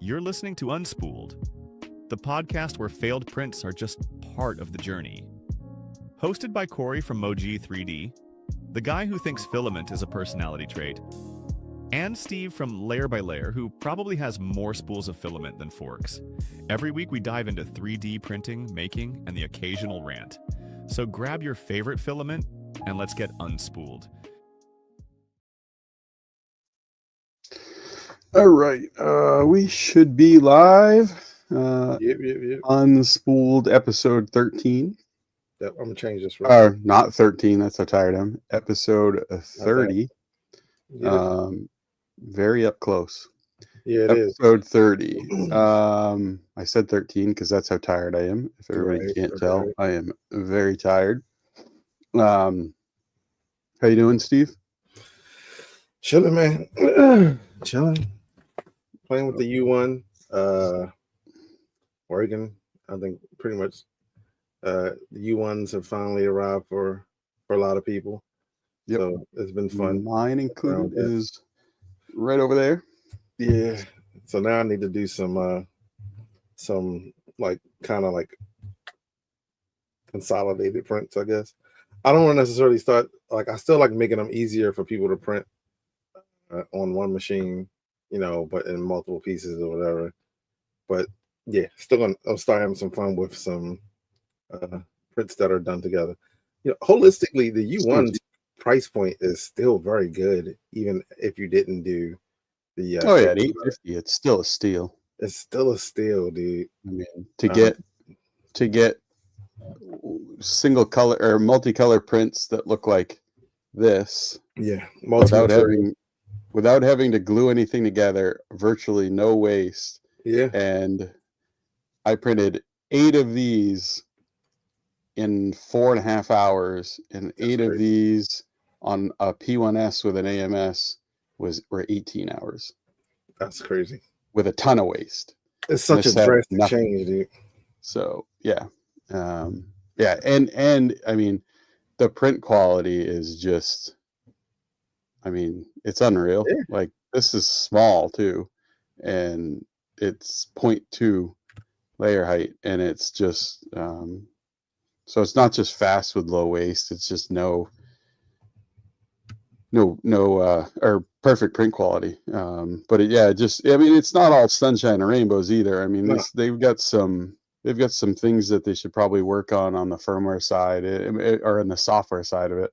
You're listening to Unspooled, the podcast where failed prints are just part of the journey. Hosted by Corey from Moji 3D, the guy who thinks filament is a personality trait, and Steve from Layer by Layer, who probably has more spools of filament than forks. Every week we dive into 3D printing, making, and the occasional rant. So grab your favorite filament and let's get unspooled. All right, we should be live. Yep. Unspooled episode 13. Yep, I'm gonna change this. Or not 13. That's how tired I am. Episode 30. Yeah. Very up close. Yeah, it episode 30. I said 13 because that's how tired I am. If everybody can't tell, I am very tired. How you doing, Steve? Chilling, man. Chilling. Playing with the U1. Oregon. I think pretty much the U1s have finally arrived for a lot of people. Yep. So it's been fun. Mine included is right over there. Yeah. So now I need to do some like kind of like consolidated prints, I guess. I don't want to necessarily start like I still like making them easier for people to print on one machine, you know, but in multiple pieces or whatever. But yeah, I'll start having some fun with some prints that are done together. You know, holistically, the U1 price point is still very good, even if you didn't do The Oh yeah, at 850, it's still a steal. it's still a steal, dude. I mean, to get single color or multicolor prints that look like this, Yeah, without having to glue anything together, virtually no waste. Yeah, And I printed 8 of these in 4.5 hours, and That's 8 of crazy. these on a P1S with an AMS were 18 hours That's crazy. with a ton of waste. It's such a This had drastic nothing. change, dude. So yeah, and I mean, the print quality is just, I mean, it's unreal. Yeah. Like, this is small too, and it's 0.2 layer height, and it's just so it's not just fast with low waste, it's just no or perfect print quality. But I mean, it's not all sunshine and rainbows either. I mean, No. they've got some things that they should probably work on the firmware side, or in the software side of it.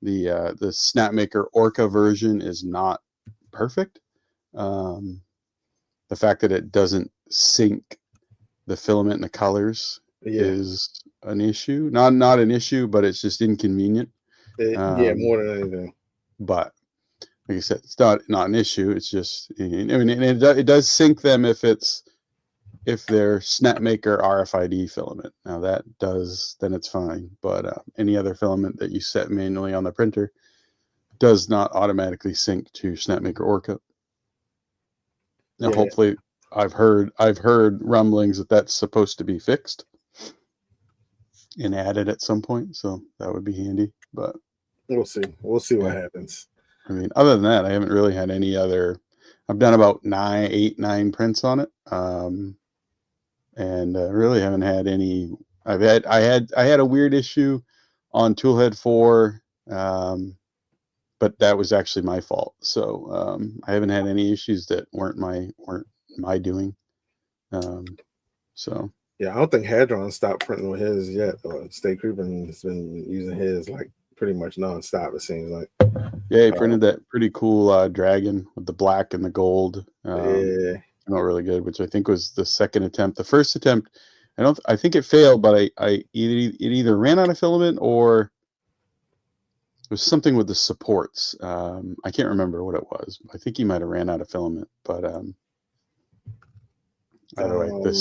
The Snapmaker Orca version is not perfect. The fact that it doesn't sync the filament and the colors is an issue. Not an issue, but it's just inconvenient. More than anything. But like I said, it's not an issue. It's just, I mean, it does sync them if they're Snapmaker RFID filament. Now then it's fine. But any other filament that you set manually on the printer does not automatically sync to Snapmaker Orca. Now, hopefully, I've heard rumblings that that's supposed to be fixed and added at some point, so that would be handy. But we'll see. We'll see what happens. I mean, other than that, I haven't really had any other. I've done about 8, 9 prints on it, and really haven't had any. I had a weird issue on Toolhead 4, but that was actually my fault. So I haven't had any issues that weren't my doing. So yeah, I don't think Hadron stopped printing with his yet. Stay Creeping has been using his like pretty much nonstop, it seems like. Yeah, he printed that pretty cool dragon with the black and the gold. Came out really good, which I think was the second attempt. The first attempt, I think it failed, but it either ran out of filament or it was something with the supports. I can't remember what it was. I think he might have ran out of filament, but either way, the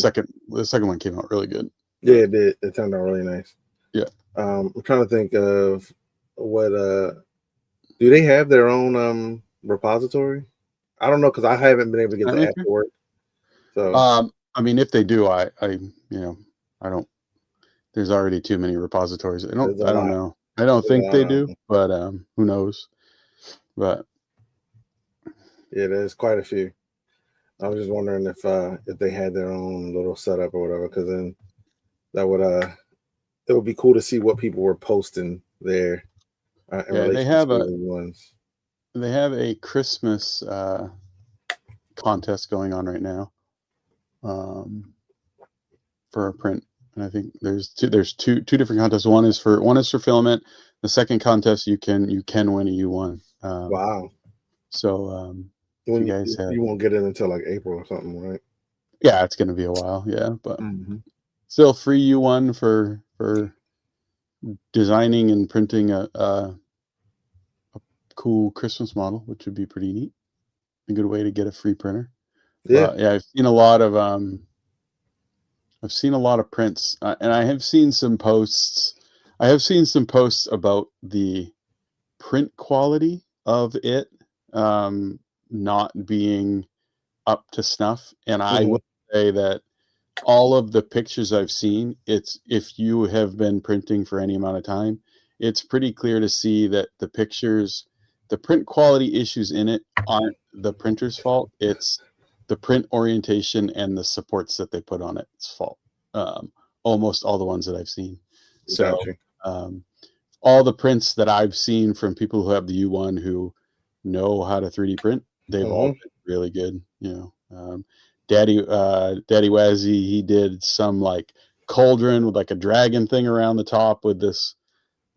second one came out really good. Yeah, it did. It turned out really nice. Yeah. I'm trying to think of what do they have their own repository? I don't know, because I haven't been able to get the app to work. So I mean, if they do, I don't. There's already too many repositories. I don't know. I don't think they do, but who knows? But yeah, there's quite a few. I was just wondering if they had their own little setup or whatever, because then that would it would be cool to see what people were posting there. They have a Christmas contest going on right now for a print, and I think there's two different contests. One is for filament. The second contest you can win a U1. Wow! So you guys you won't get it until like April or something, right? Yeah, it's going to be a while. Yeah, but still free U1 for designing and printing a cool Christmas model, which would be pretty neat. A good way to get a free printer. Yeah, I've seen a lot of prints, and I have seen some posts. I have seen some posts about the print quality of it not being up to snuff, and I would say that all of the pictures I've seen, if you have been printing for any amount of time, it's pretty clear to see that the pictures, the print quality issues in it aren't the printer's fault. It's the print orientation and the supports that they put on it's fault. Almost all the ones that I've seen. So all the prints that I've seen from people who have the U1 who know how to 3D print, they've all been really good. Daddy Wazzy, he did some like cauldron with like a dragon thing around the top with this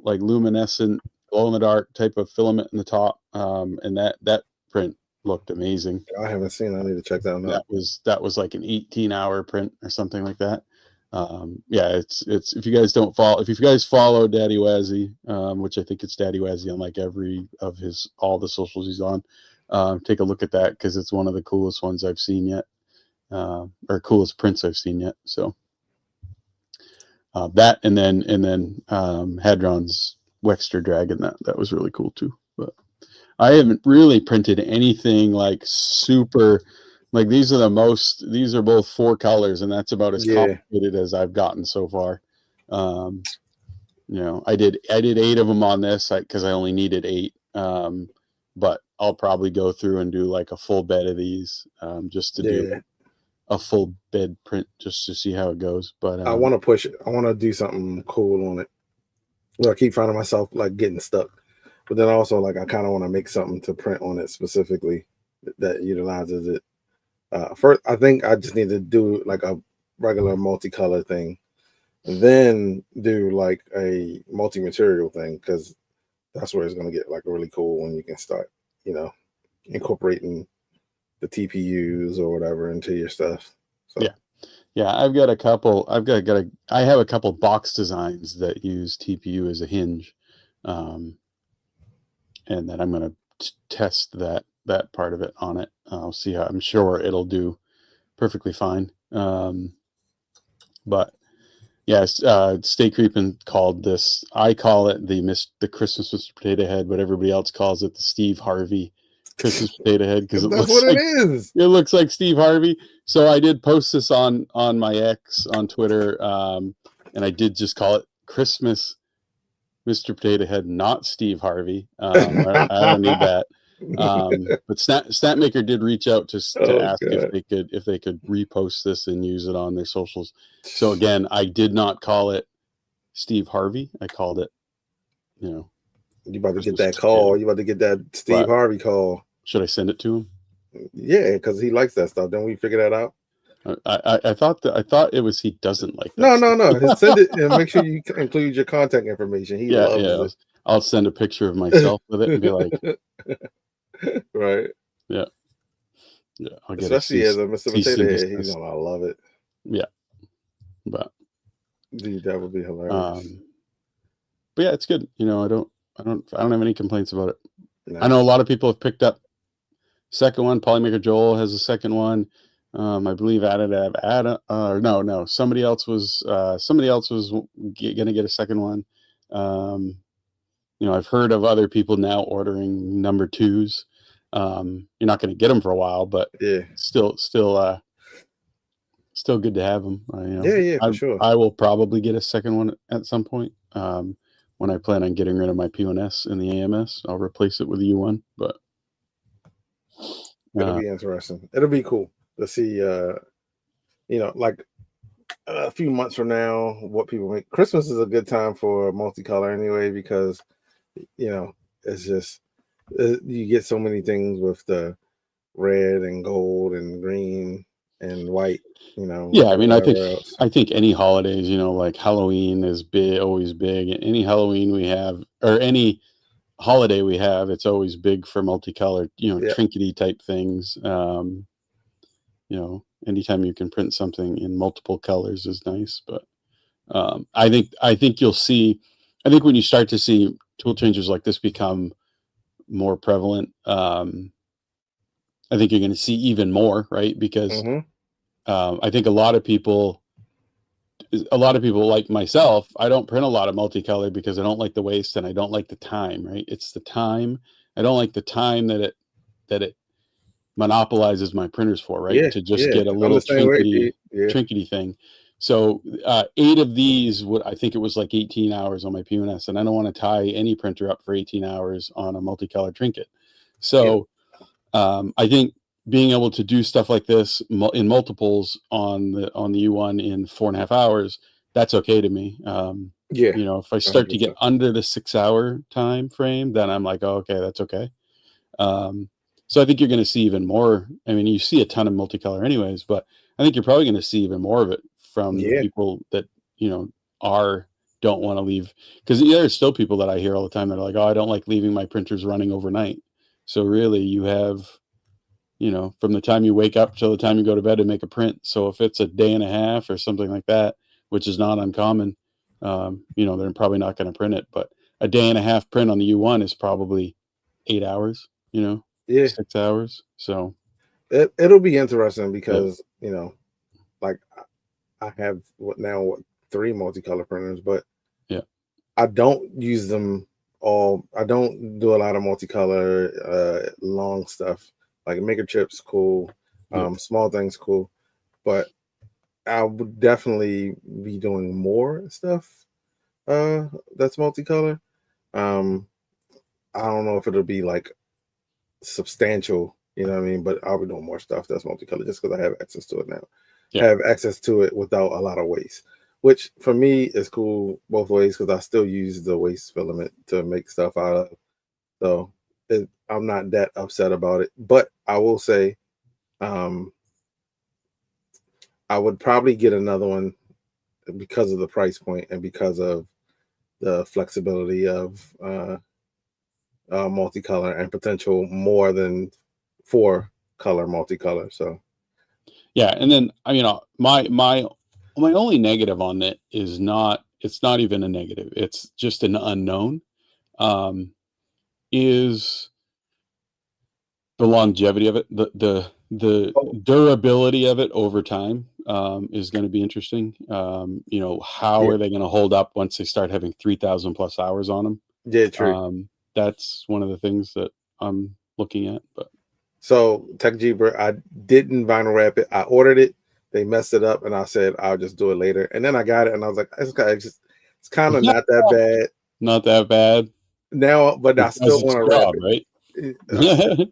like luminescent glow in the dark type of filament in the top, and that print looked amazing. I haven't seen. I need to check that one out. That was like an 18-hour print or something like that. Yeah, it's if you guys follow Daddy Wazzy, which I think it's Daddy Wazzy on like every of all the socials he's on, take a look at that because it's one of the coolest ones I've seen yet, or coolest prints I've seen yet. So that and then Hadron's Wexter Dragon, that was really cool too. But I haven't really printed anything like super. Like these are both 4 colors, and that's about as complicated as I've gotten so far. You know, I did 8 of them on this because I only needed 8. But I'll probably go through and do like a full bed of these, just to do a full bed print just to see how it goes. But I want to push it. I want to do something cool on it. Well, I keep finding myself like getting stuck, but then also like I kind of want to make something to print on it specifically that utilizes it. First, I think I just need to do like a regular multicolor thing, and then do like a multi-material thing, because that's where it's going to get like really cool when you can start, incorporating the TPUs or whatever into your stuff. So. Yeah. I have a couple box designs that use TPU as a hinge, and then I'm going to test that part of it on it. I'll see how. I'm sure it'll do perfectly fine. But yes, Stay Creepin' called this. I call it the Christmas Mr. Potato Head, but everybody else calls it the Steve Harvey Christmas Potato Head because that's what it is. It looks like Steve Harvey. So I did post this on my X on Twitter, and I did just call it Christmas Mr. Potato Head, not Steve Harvey. I don't need that. But Snapmaker did reach out to ask if they could repost this and use it on their socials. So again, I did not call it Steve Harvey. I called it, you about to get that call. You about to get that Steve Harvey call. Should I send it to him? Yeah, because he likes that stuff. Don't we figure that out? I thought it was he doesn't like that. No. Send it and make sure you include your contact information. He loves it. I'll send a picture of myself with it and be like, right. Yeah. I'll get especially as a Mr. Potato Head, he's gonna love it. Yeah. But dude, that would be hilarious. But yeah, it's good. I don't have any complaints about it. No. I know a lot of people have picked up second one. Polymaker Joel has a second one. I believe somebody else was gonna get a second one. I've heard of other people now ordering number 2s. You're not going to get them for a while, but still good to have them. For sure. I will probably get a second one at some point. When I plan on getting rid of my P1S in the AMS, I'll replace it with a U1. But it'll be interesting. It'll be cool to see. Like a few months from now, what people make. Christmas is a good time for multicolor anyway, because it's just you get so many things with the red and gold and green and white. Yeah, I mean, I think any holidays, like Halloween is always big. Any Halloween we have, or any holiday we have, it's always big for multicolored, trinkety type things. Anytime you can print something in multiple colors is nice. But I think you'll see. I think when you start to see tool changers like this become more prevalent, I think you're going to see even more, right? Because I think a lot of people like myself, I don't print a lot of multicolor because I don't like the waste and I don't like the time, right? It's the time. I don't like the time that it monopolizes my printers for, right? To just get a little trinkety thing. So 8 of these, I think it was like 18 hours on my P1S, and I don't want to tie any printer up for 18 hours on a multicolored trinket. So I think being able to do stuff like this in multiples on the U1 in 4.5 hours, that's okay to me. If I start 100%. To get under the 6-hour time frame, then I'm like, oh, okay, that's okay. So I think you're going to see even more. I mean, you see a ton of multicolor anyways, but I think you're probably going to see even more of it from the people that, don't want to leave. Because there's still people that I hear all the time that are like, oh, I don't like leaving my printers running overnight. So really you have from the time you wake up till the time you go to bed to make a print. So if it's a day and a half or something like that, which is not uncommon, they're probably not going to print it. But a day and a half print on the U1 is probably 8 hours, Yeah, 6 hours. So it'll be interesting yeah, because like I have three multicolor printers, but yeah, I don't use them all. I don't do a lot of multicolor long stuff. Like maker chips, cool. yeah, Small things, cool. But I would definitely be doing more stuff that's multicolor. Um, I don't know if it'll be like substantial, you know what I mean? But I'll be doing more stuff that's multicolor just because I have access to it now. yeah, Have access to it without a lot of waste, which for me is cool both ways because I still use the waste filament to make stuff out of. So I'm not that upset about it. But I will say, um, I would probably get another one because of the price point and because of the flexibility of multicolor and potential more than 4-color multicolor. So yeah. And then my only negative on it is it's not even a negative. It's just an unknown. Um, is the longevity of it, the oh, durability of it over time is going to be interesting. How yeah, are they going to hold up once they start having 3,000 plus hours on them? yeah, true. That's one of the things that I'm looking at. But So Tech Jeeper, I didn't vinyl wrap it. I ordered it. They messed it up, and I said I'll just do it later. And then I got it, and I was like, it's kind of not that bad not that bad. now. But I It does still its want to wrap job, right? it. Yeah.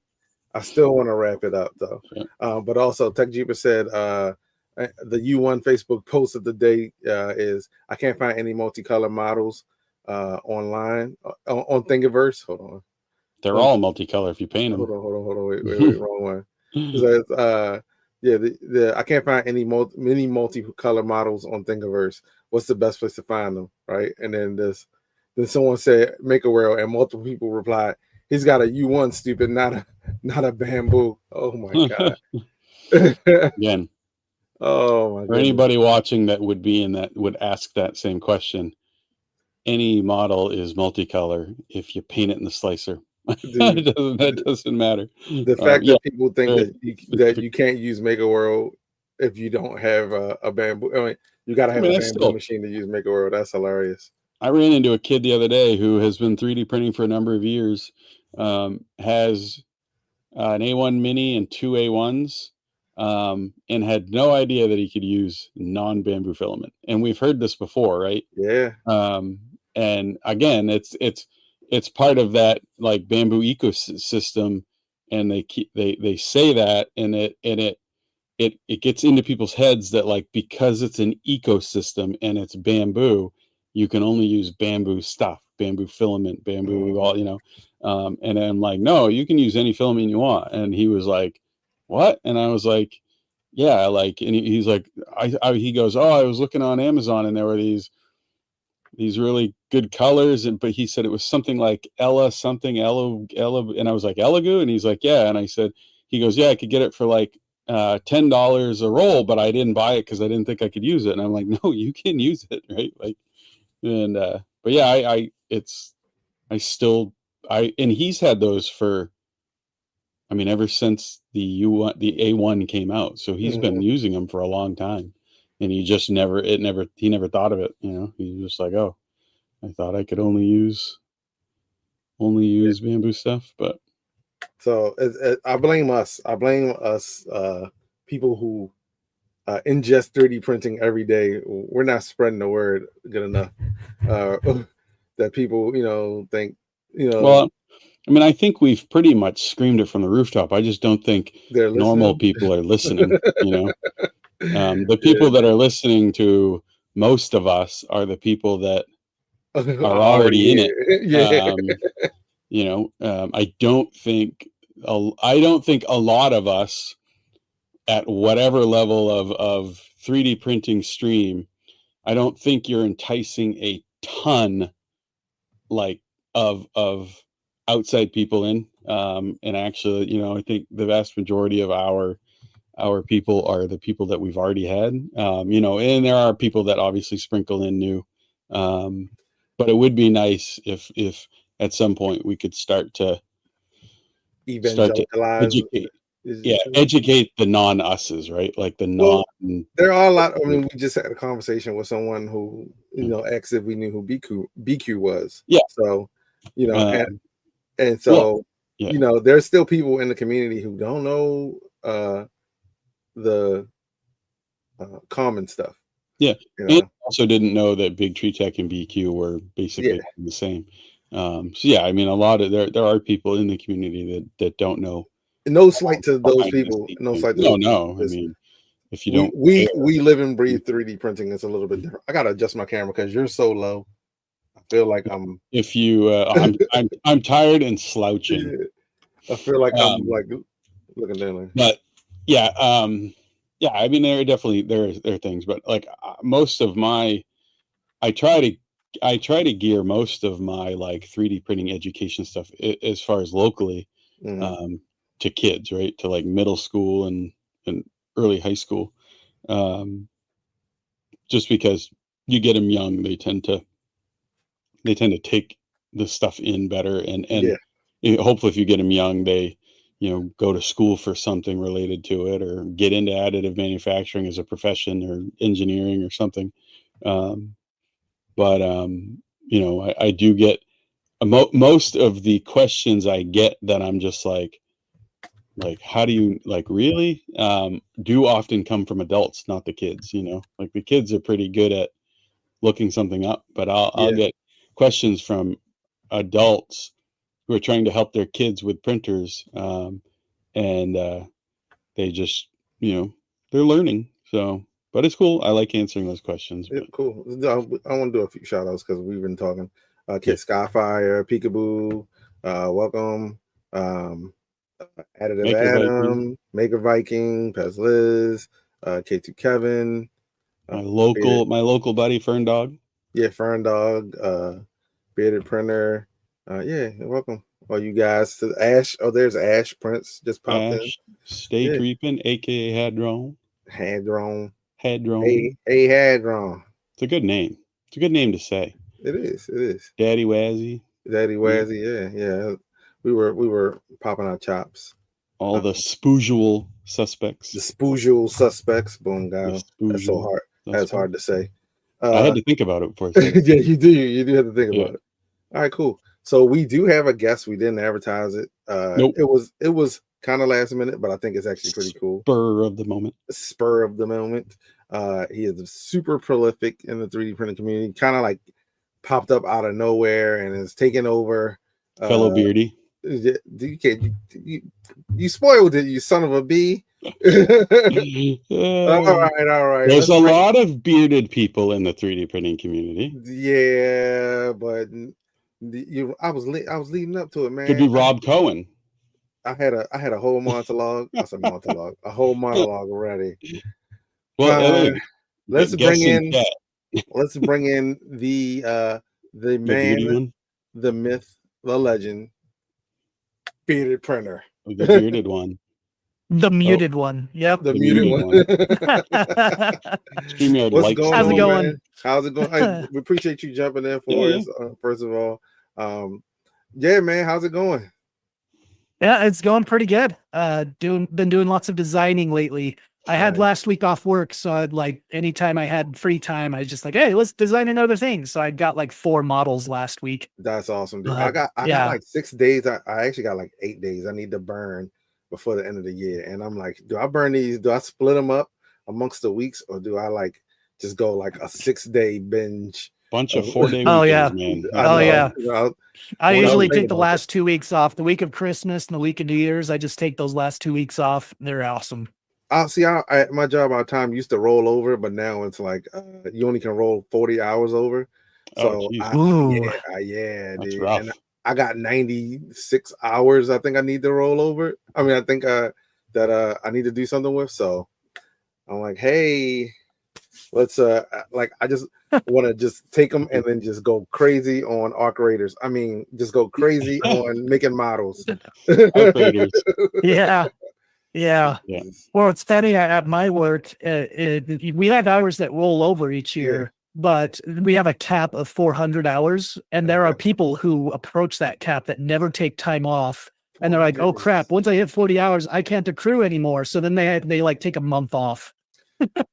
I still want to wrap it up though. But also, Tech Jeeper said the U1 Facebook post of the day is I can't find any multicolor models online on Thingiverse. Hold on. They're On all multicolor if you paint them. hold on, wait, wrong one. It says, yeah, the I can't find any many multicolor models on Thingiverse. What's the best place to find them, right? And then someone said make a world, and multiple people replied, he's got a U1, stupid, not a bamboo. Oh my god. Again, Oh my for goodness. anybody watching that would ask that same question, any model is multicolor if you paint it in the slicer. Dude, That doesn't matter. the fact Yeah, that people think very that specific. you can't use Make a World if you don't have a bamboo. I mean, you got to I have mean, a bamboo machine to use Make a World. That's hilarious. I ran into a kid the other day who has been 3D printing for a number of years, has an A1 Mini and two A1s, and had no idea that he could use non-bamboo filament. And we've heard this before, right? Yeah. And again, it's part of that like bamboo ecosystem, and they say that, and it gets into people's heads that like because it's an ecosystem and it's bamboo, you can only use bamboo stuff, bamboo filament, bamboo, Mhm. all and I'm like, no, you can use any filament you want. And he was like, what? And I was like, yeah, like, and he's like, he goes, oh, I was looking on Amazon and there were these really good colors, and but he said it was something like Ella, and I was like, Elegoo, and he's like, yeah, and I said, he goes, yeah, I could get it for like $10 a roll, but I didn't buy it because I didn't think I could use it. And I'm like, no, you can use it, right? Like, and but yeah, I still and he's had those for, I mean, ever since the A1 came out, so he's been Mhm. using them for a long time, and he never thought of it, he was just like, oh, I thought I could only Yeah. use bamboo stuff, but So I blame us. I blame us, people who ingest 3D printing every day. We're not spreading the word good enough. Uh, that people, think, well, I mean, I think we've pretty much screamed it from the rooftop. I just don't think they're normal listening. people are listening. The Yeah, people that are listening to most of us are the people that are already already in it. here. Yeah. Um, I don't think a lot of us at whatever level of 3D printing stream, I don't think you're enticing a ton like of outside people in. And actually, I think the vast majority of our people are the people that we've already had, and there are people that obviously sprinkle in new, but it would be nice if at some point we could start to Evangelicalize. educate, educate the non-us's, right? Like the Well, non. there are a lot. I mean, we just had a conversation with someone who, asked if we knew who BQ was. Yeah. So, and Well, so, yeah. there's still people in the community who don't know the common stuff. Yeah. And also didn't know that Big Tree Tech and BQ were basically the same. So yeah, I mean, a lot of there are people in the community that don't know. No slight to those people. No slight to those people. I mean, if you don't, we live and breathe 3D printing. It's a little bit different. I gotta adjust my camera because you're so low. I feel like I'm. If you, I'm tired and slouching. I feel like I'm like looking down there. But yeah, yeah. I mean, there are definitely there are things, but like most of my, I try to gear most of my like 3D printing education stuff as far as locally to kids, right? To like middle school and early high school, just because you get them young, they tend to take the stuff in better, and hopefully if you get them young, they go to school for something related to it, or get into additive manufacturing as a profession, or engineering or something. But I do get most of the questions I get that I'm just like how do you really do often come from adults, not the kids. Like the kids are pretty good at looking something up, but I'll get questions from adults who are trying to help their kids with printers, and they just they're learning. So, but it's cool. I like answering those questions. Yeah, cool. I want to do a few shout outs because we've been talking. Kid Skyfire, Peekaboo, welcome. Additive Adam, Maker Viking, Pez Liz, K2 Kevin, my local buddy Fern Dog. Yeah, Fern Dog, Bearded Printer. Welcome all you guys to Ash. Oh, there's Ash Prince just popped in. Stay creeping, aka Hadron. Hadron. Hadron. Hey, Hadron. It's a good name. It's a good name to say. It is. Daddy Wazzy. Yeah. We were popping our chops. All the spoosual suspects. The spoosual suspects. Boom, guys. That's so hard. That's hard to say. I had to think about it before. Yeah, you do. You do have to think about it. All right, cool. So we do have a guest. We didn't advertise it. Nope. It was kind of last minute, but I think it's actually pretty cool. Spur of the moment. He is super prolific in the 3D printing community. Kind of like popped up out of nowhere and is taking over. Fellow Beardy. You spoiled it, you son of a bee. All right. There's a lot of bearded people in the 3D printing community. Yeah, but I was leading up to it, man. Could be Rob Cohen. I had a whole monologue. I said monologue, a whole monologue already. Well, let's bring in the man, the myth, the legend, bearded printer. The bearded one. The muted one. Yep. The muted one. How's it going? Man? How's it going? We appreciate you jumping in for us, first of all. Yeah, man, how's it going? Yeah, it's going pretty good. Been doing lots of designing lately. I had last week off work, so I'd like anytime I had free time, I was just like, hey, let's design another thing. So I got like 4 models last week. That's awesome, dude. I got like 6 days. I actually got like 8 days I need to burn before the end of the year. And I'm like, do I burn these? Do I split them up amongst the weeks, or do I like just go like a 6-day binge? Bunch of 4-day weekends, man. I usually take the last 2 weeks off. The week of Christmas and the week of New Year's, I just take those last 2 weeks off. They're awesome. My job, our time used to roll over, but now it's like you only can roll 40 hours over. So dude. Rough. And I got 96 hours. I think I need to roll over. I mean, I think that I need to do something with. So I'm like, hey, let's like I just want to just take them and then just go crazy on arc raiders. I mean, just go crazy on making models. Arc Raiders. Yeah. Yeah. Yeah. Well, it's funny at my work, we have hours that roll over each year, but we have a cap of 400 hours. And there are people who approach that cap that never take time off. And they're like, oh crap, once I hit 40 hours, I can't accrue anymore. So then they like take a month off.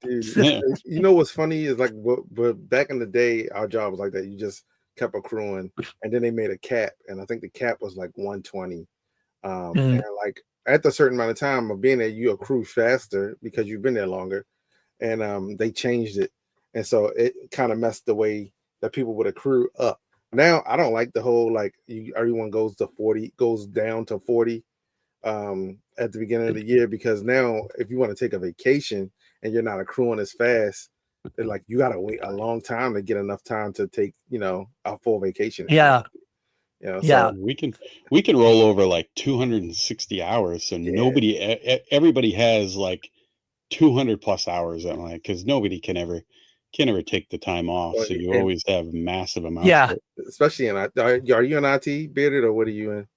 Dude, Yeah. you know what's funny is like, but back in the day, our job was like that. You just kept accruing, and then they made a cap, and I think the cap was like 120. And like at a certain amount of time of being there, you accrue faster because you've been there longer, and they changed it, and so it kind of messed the way that people would accrue up. Now I don't like the whole like everyone goes to 40, goes down to 40 at the beginning of the year, because now if you want to take a vacation and you're not accruing as fast, they're like you gotta wait a long time to get enough time to take, a full vacation. Yeah. So we can roll over like 260 hours, so everybody has like 200 plus hours on like, because nobody can ever take the time off, so you always have massive amounts. Yeah, especially in are you in IT, Bearded, or what are you in?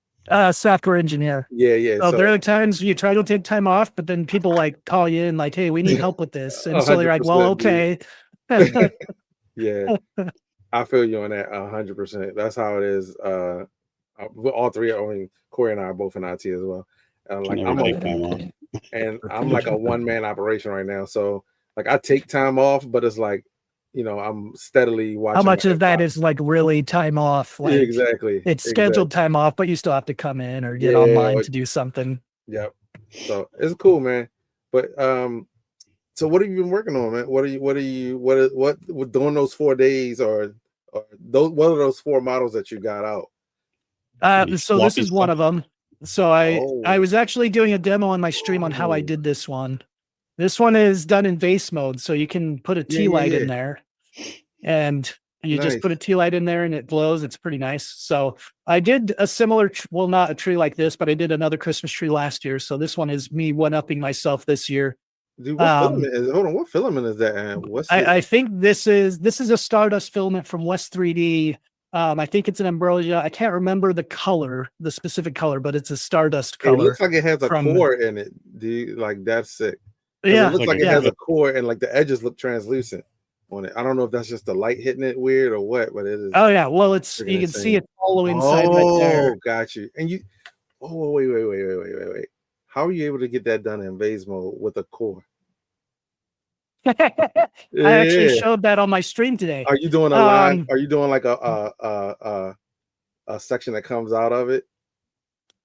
Software engineer. Yeah. So there are times you try to take time off, but then people like call you in like, hey, we need help with this. And so they're like, well, okay. Yeah. I feel you on that 100%. That's how it is. All three, I mean, Corey and I are both in IT as well. And I'm like a one-man operation right now. So like I take time off, but it's like, I'm steadily watching. How much of that is like really time off? Like exactly. It's scheduled time off, but you still have to come in or get online to do something. Yep. So it's cool, man. But so what have you been working on, man? What during those 4 days or what are those 4 models that you got out? So this is one of them. So I was actually doing a demo on my stream on how I did this one. This one is done in vase mode, so you can put a tea light in there, and you just put a tea light in there and it glows. It's pretty nice. So I did a similar, well, not a tree like this, but I did another Christmas tree last year. So this one is me one-upping myself this year. Dude, what filament is? Hold on, what filament is that? I think this is a Stardust filament from West 3D. I think it's an ambrosia. I can't remember the specific color, but it's a Stardust color. It looks like it has a core in it. Like that's sick. Yeah, it looks like it has a core, and like the edges look translucent on it. I don't know if that's just the light hitting it weird or what, but it is. Oh yeah, well you can see it hollow inside right there. Oh, got you. And you. Oh wait. How are you able to get that done in vase mode with a core? I actually showed that on my stream today. Are you doing a line? Are you doing like a section that comes out of it?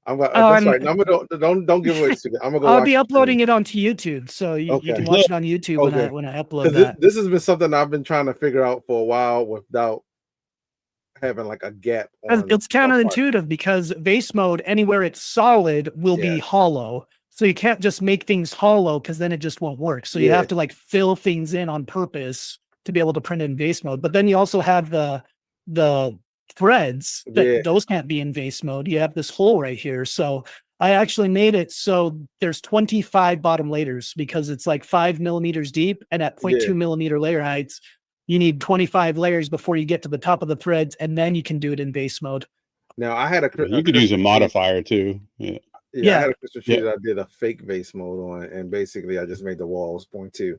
That's right. Don't give away. I'm gonna go. I'll be uploading it onto YouTube, so you can watch it on YouTube when I upload that. This has been something I've been trying to figure out for a while without having like a gap. It's counterintuitive because vase mode, anywhere it's solid, will be hollow. So you can't just make things hollow because then it just won't work. So you have to like fill things in on purpose to be able to print it in vase mode. But then you also have the threads that those can't be in vase mode. You have this hole right here. So I actually made it so there's 25 bottom layers because it's like 5 millimeters deep, and at 0.2 millimeter layer heights, you need 25 layers before you get to the top of the threads, and then you can do it in vase mode. Now I had you could use a modifier too. I had a Christmas tree that I did a fake vase mode on, and basically I just made the walls 0.2.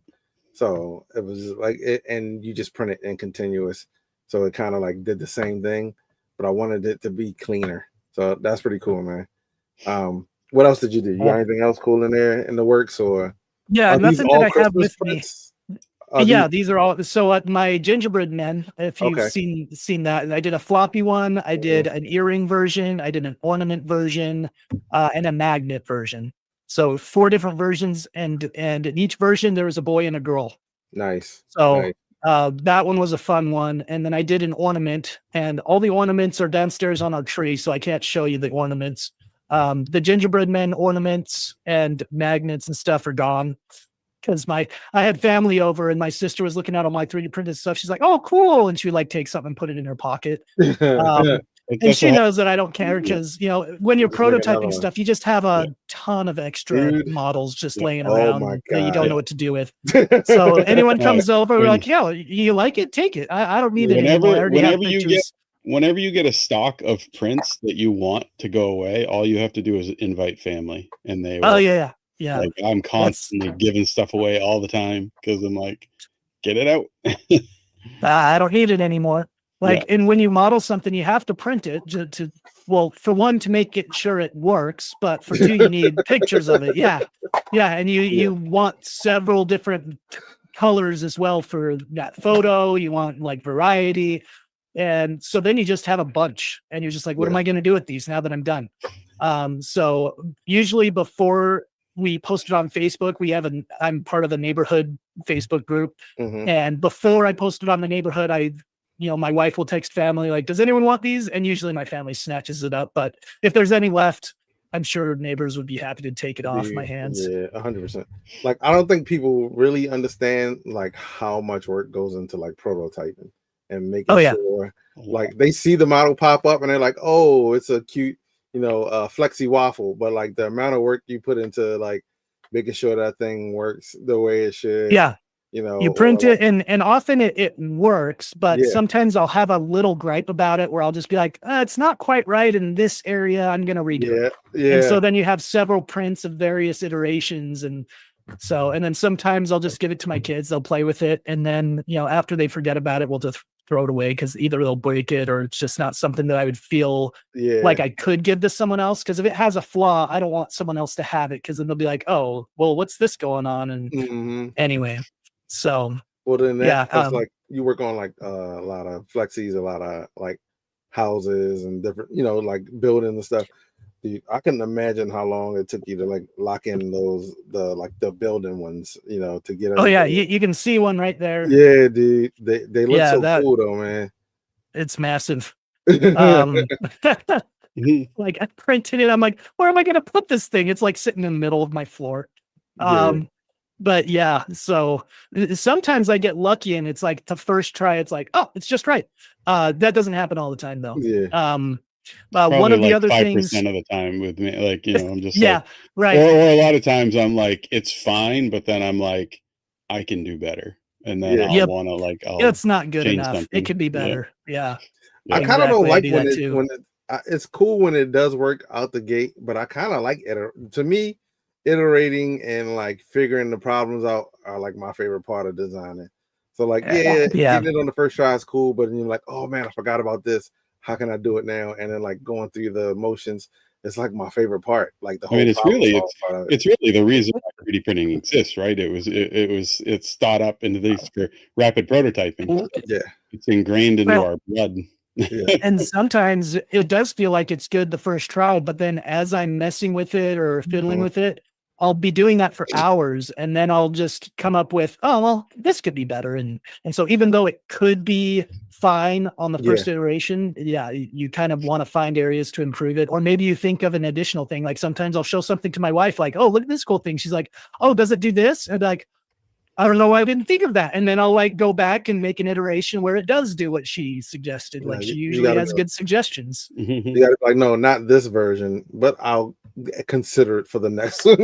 So it was like it, and you just print it in continuous. So it kind of like did the same thing, but I wanted it to be cleaner. So that's pretty cool, man. What else did you do? You got anything else cool in there in the works, or nothing that I have with me? These are all. So my gingerbread men, if you've seen that, I did a floppy one. I did an earring version. I did an ornament version, and a magnet version. So 4 different versions, and in each version there was a boy and a girl. Nice. So. Nice. That one was a fun one. And then I did an ornament, and all the ornaments are downstairs on our tree, so I can't show you the ornaments. The gingerbread men ornaments and magnets and stuff are gone because I had family over, and my sister was looking at all my 3D printed stuff. She's like, oh, cool. And she would like take something and put it in her pocket. That's And she what knows that I don't care because, when you're Just make another prototyping one. stuff, you just have a ton of extra Dude. models just Yeah. laying Oh my around that you don't God. know what to do with. So anyone comes over, we're when- like, yo, you like it? Take it. I don't need it anymore. I already have pictures. whenever you get a stock of prints that you want to go away, all you have to do is invite family, and they will. Oh yeah. Yeah. Like, I'm constantly giving stuff away all the time because I'm like, get it out. I don't need it anymore. Like, and when you model something, you have to print it well, for one, to make it sure it works, but for two, you need pictures of it. Yeah. Yeah. And you want several different colors as well for that photo. You want like variety. And so then you just have a bunch and you're just like, what am I going to do with these now that I'm done? So usually before we post it on Facebook, I'm part of a neighborhood Facebook group. Mhm. And before I post it on the neighborhood, my wife will text family, like, does anyone want these? And usually my family snatches it up. But if there's any left, I'm sure neighbors would be happy to take it off my hands. Yeah, 100%. Like, I don't think people really understand like how much work goes into like prototyping and making sure like they see the model pop up and they're like, oh, it's a cute, flexi waffle. But like the amount of work you put into like making sure that thing works the way it should. Yeah. You print it and often it works, but sometimes I'll have a little gripe about it where I'll just be like, it's not quite right in this area. I'm going to redo it. Yeah. And so then you have several prints of various iterations. And then sometimes I'll just give it to my kids. They'll play with it. And then, after they forget about it, we'll just throw it away because either they'll break it or it's just not something that I would feel like I could give to someone else. Because if it has a flaw, I don't want someone else to have it because then they'll be like, oh, well, what's this going on? And anyway. So well, then that's like you work on like a lot of flexis, a lot of like houses and different, like building and stuff. I couldn't imagine how long it took you to like lock in the building ones, to get. Oh yeah, you can see one right there. Yeah, dude, they look so cool though, man. It's massive. Like I printed it. I'm like, where am I gonna put this thing? It's like sitting in the middle of my floor. But yeah, so sometimes I get lucky and it's like the first try, it's like, oh, it's just right. That doesn't happen all the time though. Yeah. One of the like other 5% things of the time with me, like, I'm just right. Or a lot of times I'm like, it's fine, but then I'm like, I can do better. And then I'll want to like, it's not good enough. something. It could be better. Yeah. I kind of don't like when it's cool when it does work out the gate, but I kind of like it. To me, iterating and like figuring the problems out are like my favorite part of designing. So like, getting it on the first try is cool, but then you're like, oh man, I forgot about this. How can I do it now? And then like going through the motions, it's like my favorite part. Like the whole. It's really the reason why 3D printing exists, right? It's thought up into these for rapid prototyping. Yeah, it's ingrained into our blood. And sometimes it does feel like it's good the first try, but then as I'm messing with it or fiddling with it, I'll be doing that for hours and then I'll just come up with, oh, well, this could be better. And so even though it could be fine on the first iteration, you kind of want to find areas to improve it. Or maybe you think of an additional thing. Like sometimes I'll show something to my wife, like, oh, look at this cool thing. She's like, oh, does it do this? And like, I don't know why I didn't think of that. And then I'll like go back and make an iteration where it does do what she suggested. Like she usually has good suggestions. You gotta be like, no, not this version, but I'll consider it for the next one.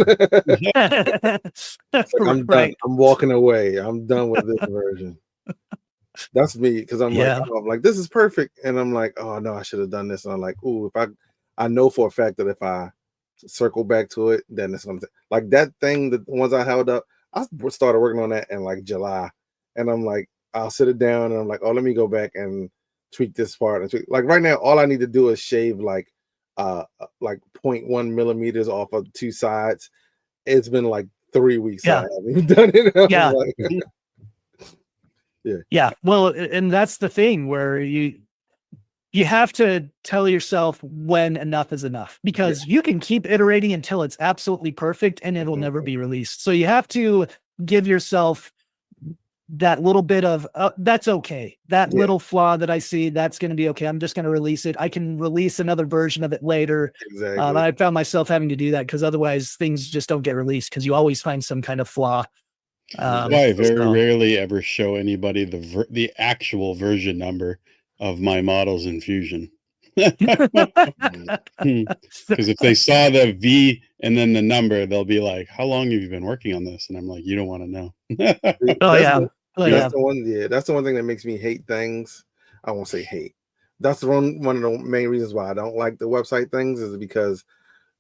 Like, I'm done. I'm walking away. I'm done with this version. That's me because I'm like, this is perfect. And I'm like, oh no, I should have done this. And I'm like, ooh, I know for a fact that if I circle back to it, then it's gonna like that thing, the ones I held up. I started working on that in like July, and I'm like, I'll sit it down, and I'm like, oh, let me go back and tweak this part. And like right now, all I need to do is shave like 0.1 millimeters off of two sides. It's been like 3 weeks. I haven't done it. Yeah. Well, and that's the thing where you have to tell yourself when enough is enough, because you can keep iterating until it's absolutely perfect and it'll never be released. So you have to give yourself that little bit of, that's okay. That little flaw that I see, that's going to be okay. I'm just going to release it. I can release another version of it later. Exactly. I found myself having to do that because otherwise things just don't get released because you always find some kind of flaw. I very rarely ever show anybody the actual version number of my models in Fusion. Because if they saw the V and then the number, they'll be like, "How long have you been working on this?" And I'm like, "You don't want to know." Oh yeah. That's the one. Yeah, that's the one thing that makes me hate things. I won't say hate. That's the one of the main reasons why I don't like the website things is because,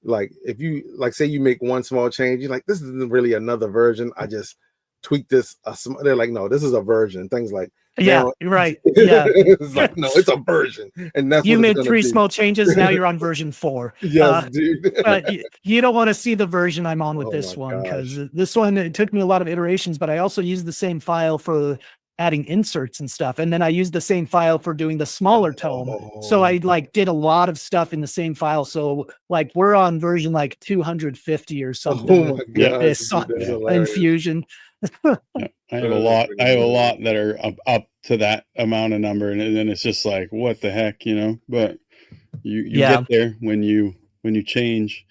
like, if you say you make one small change, you're like, this isn't really another version. I just tweak this. They're like, no, this is a version. Things like, Yeah, now, you're right. Yeah. it's like, no, it's a version, and that's You what made it's 3 be. small changes. Now you're on version 4. Yes, dude. But you don't want to see the version I'm on with Oh this my one, because gosh. this one, it took me a lot of iterations, but I also used the same file for adding inserts and stuff. And then I used the same file for doing the smaller tome. So I like did a lot of stuff in the same file. So like we're on version like 250 or something. Oh my Yeah. gosh, This dude, that's hilarious. Infusion. Yeah, I have a lot. I have a lot that are up to that amount of number, and then it's just like, what the heck, you know? But you get there when you change,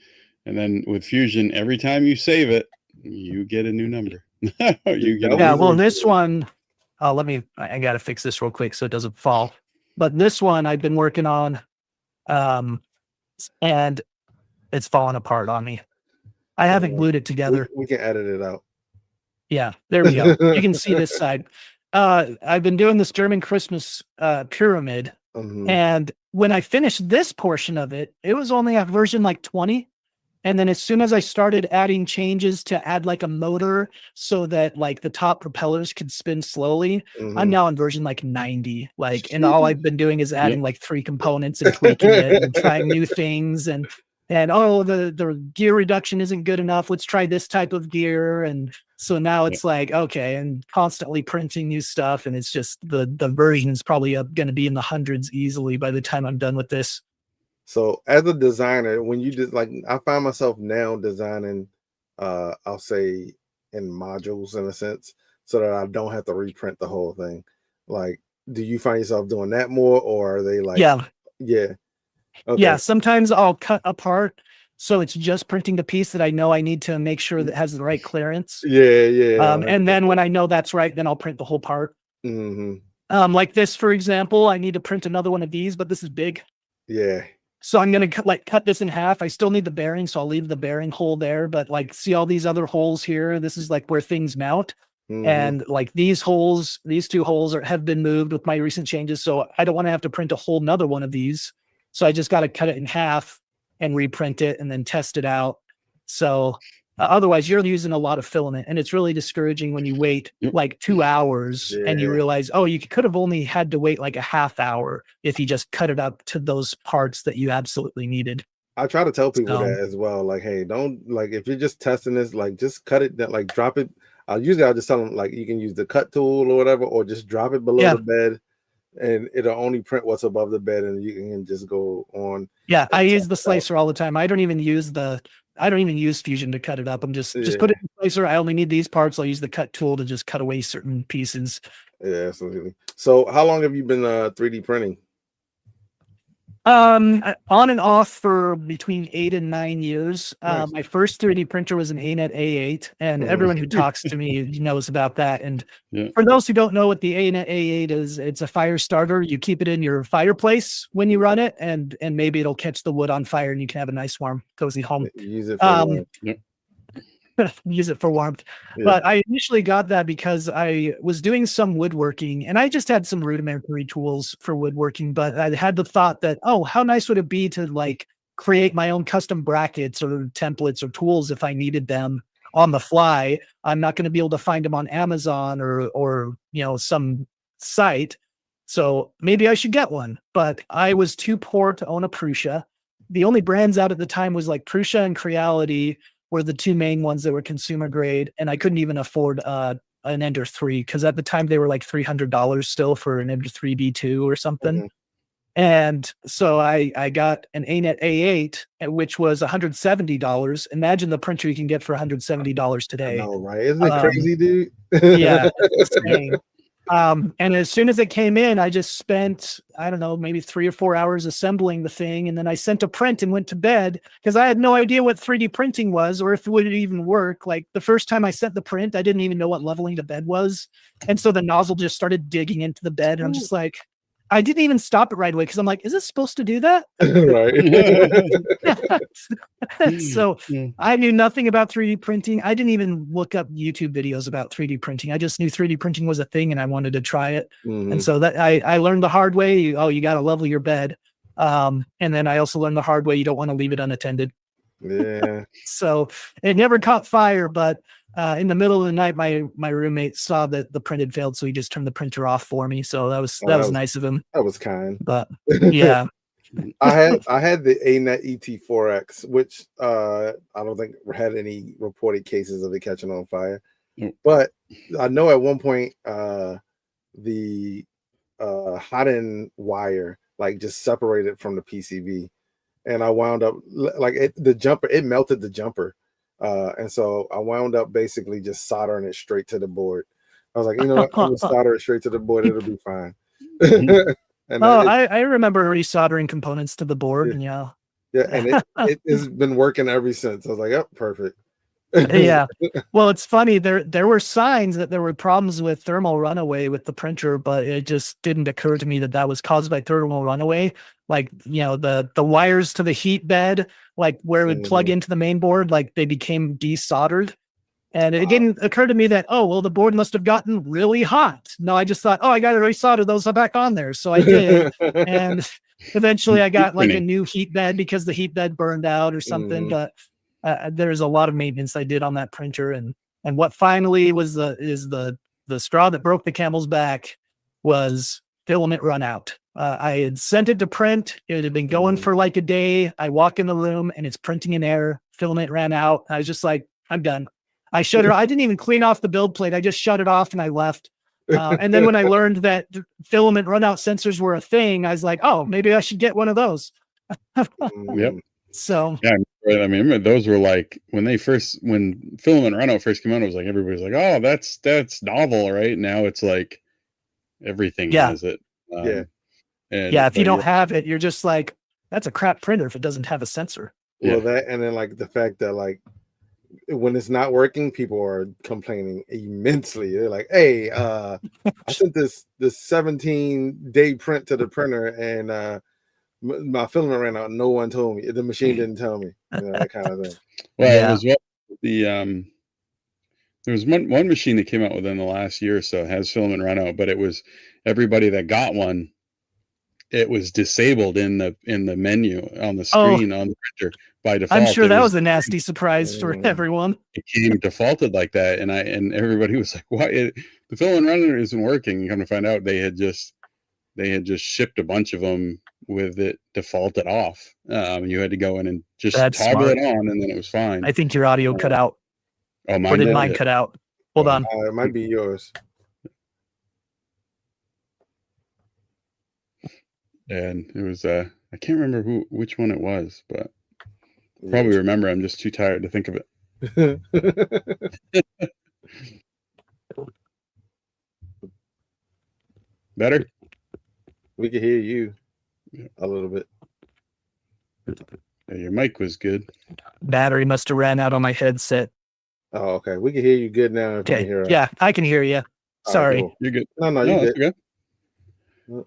and then with Fusion, every time you save it, you get a new number. You get Yeah. Well, this one, I got to fix this real quick so it doesn't fall. But this one I've been working on, and it's falling apart on me. I haven't glued it together. We can edit it out. Yeah, there we go. You can see this side. I've been doing this German Christmas pyramid, and when I finished this portion of it, it was only at version like 20. And then as soon as I started adding changes to add like a motor so that like the top propellers could spin slowly, I'm now on version like 90. Like, and all I've been doing is adding like 3 components and tweaking it and trying new things. And oh, the gear reduction isn't good enough. Let's try this type of gear. And so now it's like, okay, and constantly printing new stuff. And it's just the version is probably going to be in the hundreds easily by the time I'm done with this. So as a designer, when you just like, I find myself now designing, I'll say in modules in a sense, so that I don't have to reprint the whole thing. Like, do you find yourself doing that more, or are they like, yeah. Okay. Yeah, sometimes I'll cut apart, so it's just printing the piece that I know I need to make sure that has the right clearance. Yeah. And then when I know that's right, then I'll print the whole part. Like this, for example, I need to print another one of these, but this is big. Yeah. So I'm gonna cut this in half. I still need the bearing, so I'll leave the bearing hole there. But like, see all these other holes here? This is like where things mount. And like these holes, these 2 holes have been moved with my recent changes. So I don't want to have to print a whole nother one of these. So I just got to cut it in half and reprint it and then test it out. So otherwise you're using a lot of filament, and it's really discouraging when you wait like 2 hours and you realize, oh, you could have only had to wait like a half hour if you just cut it up to those parts that you absolutely needed. I try to tell people that as well. Like, hey, don't, like, if you're just testing this, like, just cut it, like, drop it. Usually I'll just tell them, like, you can use the cut tool or whatever, or just drop it below the bed, and it'll only print what's above the bed, and you can just go on. Yeah, I use the slicer all the time. I don't even use Fusion to cut it up. I'm just put it in the slicer. I only need these parts. I'll use the cut tool to just cut away certain pieces. Yeah, absolutely. So how long have you been 3D printing? On and off for between 8 and 9 years. Nice. My first 3D printer was an ANET A8, and everyone who talks to me knows about that. And for those who don't know what the ANET A8 is, it's a fire starter. You keep it in your fireplace when you run it, and maybe it'll catch the wood on fire, and you can have a nice, warm, cozy home. Use it for use it for warmth. But I initially got that because I was doing some woodworking, and I just had some rudimentary tools for woodworking, but I had the thought that, oh, how nice would it be to like create my own custom brackets or templates or tools if I needed them on the fly. I'm not going to be able to find them on Amazon or some site. So maybe I should get one, but I was too poor to own a Prusa. The only brands out at the time was like Prusa and Creality were the 2 main ones that were consumer grade, and I couldn't even afford an Ender 3 because at the time they were like $300 still for an Ender 3 B2 or something. And so I got an ANET A8, which was $170. Imagine the printer you can get for $170 today. I know, right? Isn't it crazy, dude? Yeah, it's insane. And as soon as it came in, I just spent, I don't know, maybe 3 or 4 hours assembling the thing. And then I sent a print and went to bed because I had no idea what 3D printing was or if it would even work. Like the first time I sent the print, I didn't even know what leveling the bed was. And so the nozzle just started digging into the bed. And I'm just like, I didn't even stop it right away because I'm like, is it supposed to do that? Right. So I knew nothing about 3D printing. I didn't even look up YouTube videos about 3D printing. I just knew 3D printing was a thing and I wanted to try it. And so that I learned the hard way. You got to level your bed. And then I also learned the hard way. You don't want to leave it unattended. Yeah. So it never caught fire, but in the middle of the night, my roommate saw that the print had failed, so he just turned the printer off for me. So that was nice of him. That was kind. But yeah, I had the ANET ET4X, which I don't think had any reported cases of it catching on fire. But I know at one point the hot end wire like just separated from the PCB, and I wound up like it melted the jumper. And so I wound up basically just soldering it straight to the board. I was like, you know what? I'm gonna solder it straight to the board. It'll be fine. And I remember resoldering components to the board. Yeah. And and it has been working ever since. I was like, oh, perfect. Yeah. Well, it's funny. There were signs that there were problems with thermal runaway with the printer, but it just didn't occur to me that was caused by thermal runaway. Like, the wires to the heat bed, like where it would plug into the main board, like they became desoldered. And it didn't occur to me that, oh, well, the board must have gotten really hot. No, I just thought, oh, I got to resolder those back on there. So I did. And eventually I got like a new heat bed because the heat bed burned out or something. But there's a lot of maintenance I did on that printer. And what finally was the straw that broke the camel's back was filament run out. I had sent it to print. It had been going for like a day. I walk in the room and it's printing in error. Filament ran out. I was just like, I'm done. I shut it. I didn't even clean off the build plate. I just shut it off and I left. And then when I learned that filament runout sensors were a thing, I was like, oh, maybe I should get one of those. Yep. So yeah, I remember those were like when filament runout first came out, it was like everybody's like, oh, that's novel, right? Now it's like everything has it. If you don't have it, you're just like, that's a crap printer if it doesn't have a sensor. Well, that and then like the fact that like when it's not working, people are complaining immensely. They're like, hey, I sent this 17-day print to the printer and my filament ran out. No one told me. The machine didn't tell me. That kind of thing. Well, it was there was one machine that came out within the last year or so has filament run out, but it was everybody that got one, it was disabled in the menu on the screen on the printer by default. I'm sure that was a nasty surprise for everyone. It came defaulted like that, and everybody was like, "Why the filament runner isn't working?" And come to find out, they had just shipped a bunch of them with it defaulted off. You had to go in and just toggle it on, and then it was fine. I think your audio cut out. Oh, or did mine cut out? Hold on. It might be yours. And it was I can't remember which one it was, but probably remember. I'm just too tired to think of it. Better? We can hear you a little bit. Yeah, your mic was good. Battery must have ran out on my headset. Oh, okay. We can hear you good now. If you can hear us. Yeah, I can hear you. Sorry. Cool. You're good. No, you're good.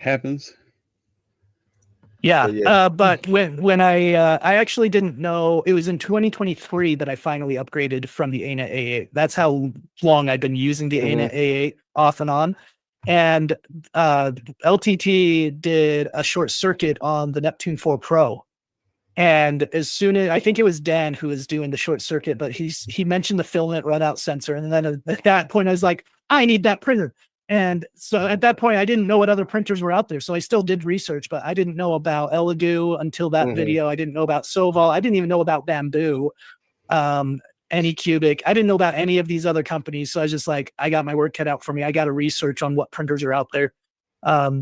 Happens. Yeah. But when I actually didn't know, it was in 2023 that I finally upgraded from the ANET A8. That's how long I've been using the ANET A8 off and on. And LTT did a short circuit on the Neptune 4 Pro. And as soon as I think it was Dan who was doing the short circuit, but he mentioned the filament runout sensor. And then at that point, I was like, I need that printer. And so at that point, I didn't know what other printers were out there. So I still did research, but I didn't know about Elegoo until that video. I didn't know about Soval. I didn't even know about Bamboo, Anycubic. I didn't know about any of these other companies. So I was just like, I got my work cut out for me. I got to research on what printers are out there.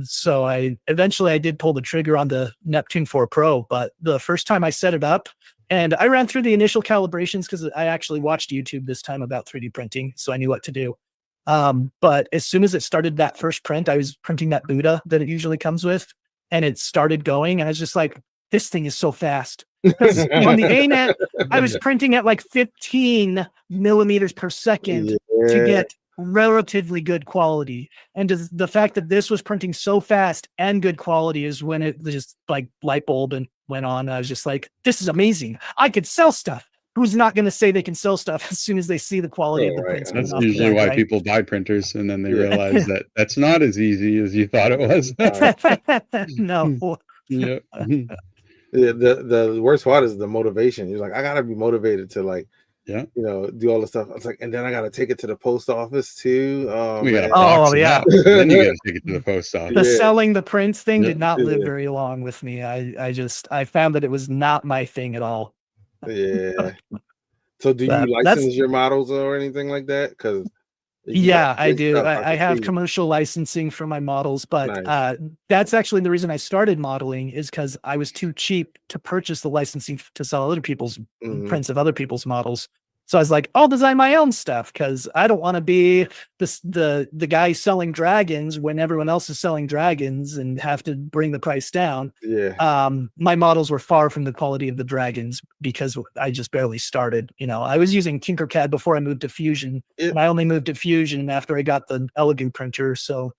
So I did pull the trigger on the Neptune 4 Pro, but the first time I set it up and I ran through the initial calibrations because I actually watched YouTube this time about 3D printing. So I knew what to do. But as soon as it started that first print, I was printing that Buddha that it usually comes with, and it started going. And I was just like, this thing is so fast. Because on the ANET, I was printing at like 15 millimeters per second to get relatively good quality. And the fact that this was printing so fast and good quality is when it just like light bulb and went on. I was just like, this is amazing. I could sell stuff. Who's not going to say they can sell stuff as soon as they see the quality of the prints? That's usually why people buy printers, and then they realize that that's not as easy as you thought it was. No. Yeah. The worst part is the motivation. You're like, I gotta be motivated to like, you know, do all the stuff. I was like, and then I gotta take it to the post office too. We got a box of that. Then you gotta take it to the post office. The selling the prints thing did not live very long with me. I found that it was not my thing at all. Yeah. So do you license your models or anything like that? Because yeah, I do. I have commercial licensing for my models, but that's actually the reason I started modeling is because I was too cheap to purchase the licensing to sell other people's prints of other people's models. So I was like, I'll design my own stuff because I don't want to be the guy selling dragons when everyone else is selling dragons and have to bring the price down. Yeah. My models were far from the quality of the dragons because I just barely started. You know, I was using Tinkercad before I moved to Fusion, and I only moved to Fusion after I got the Elegant printer. So,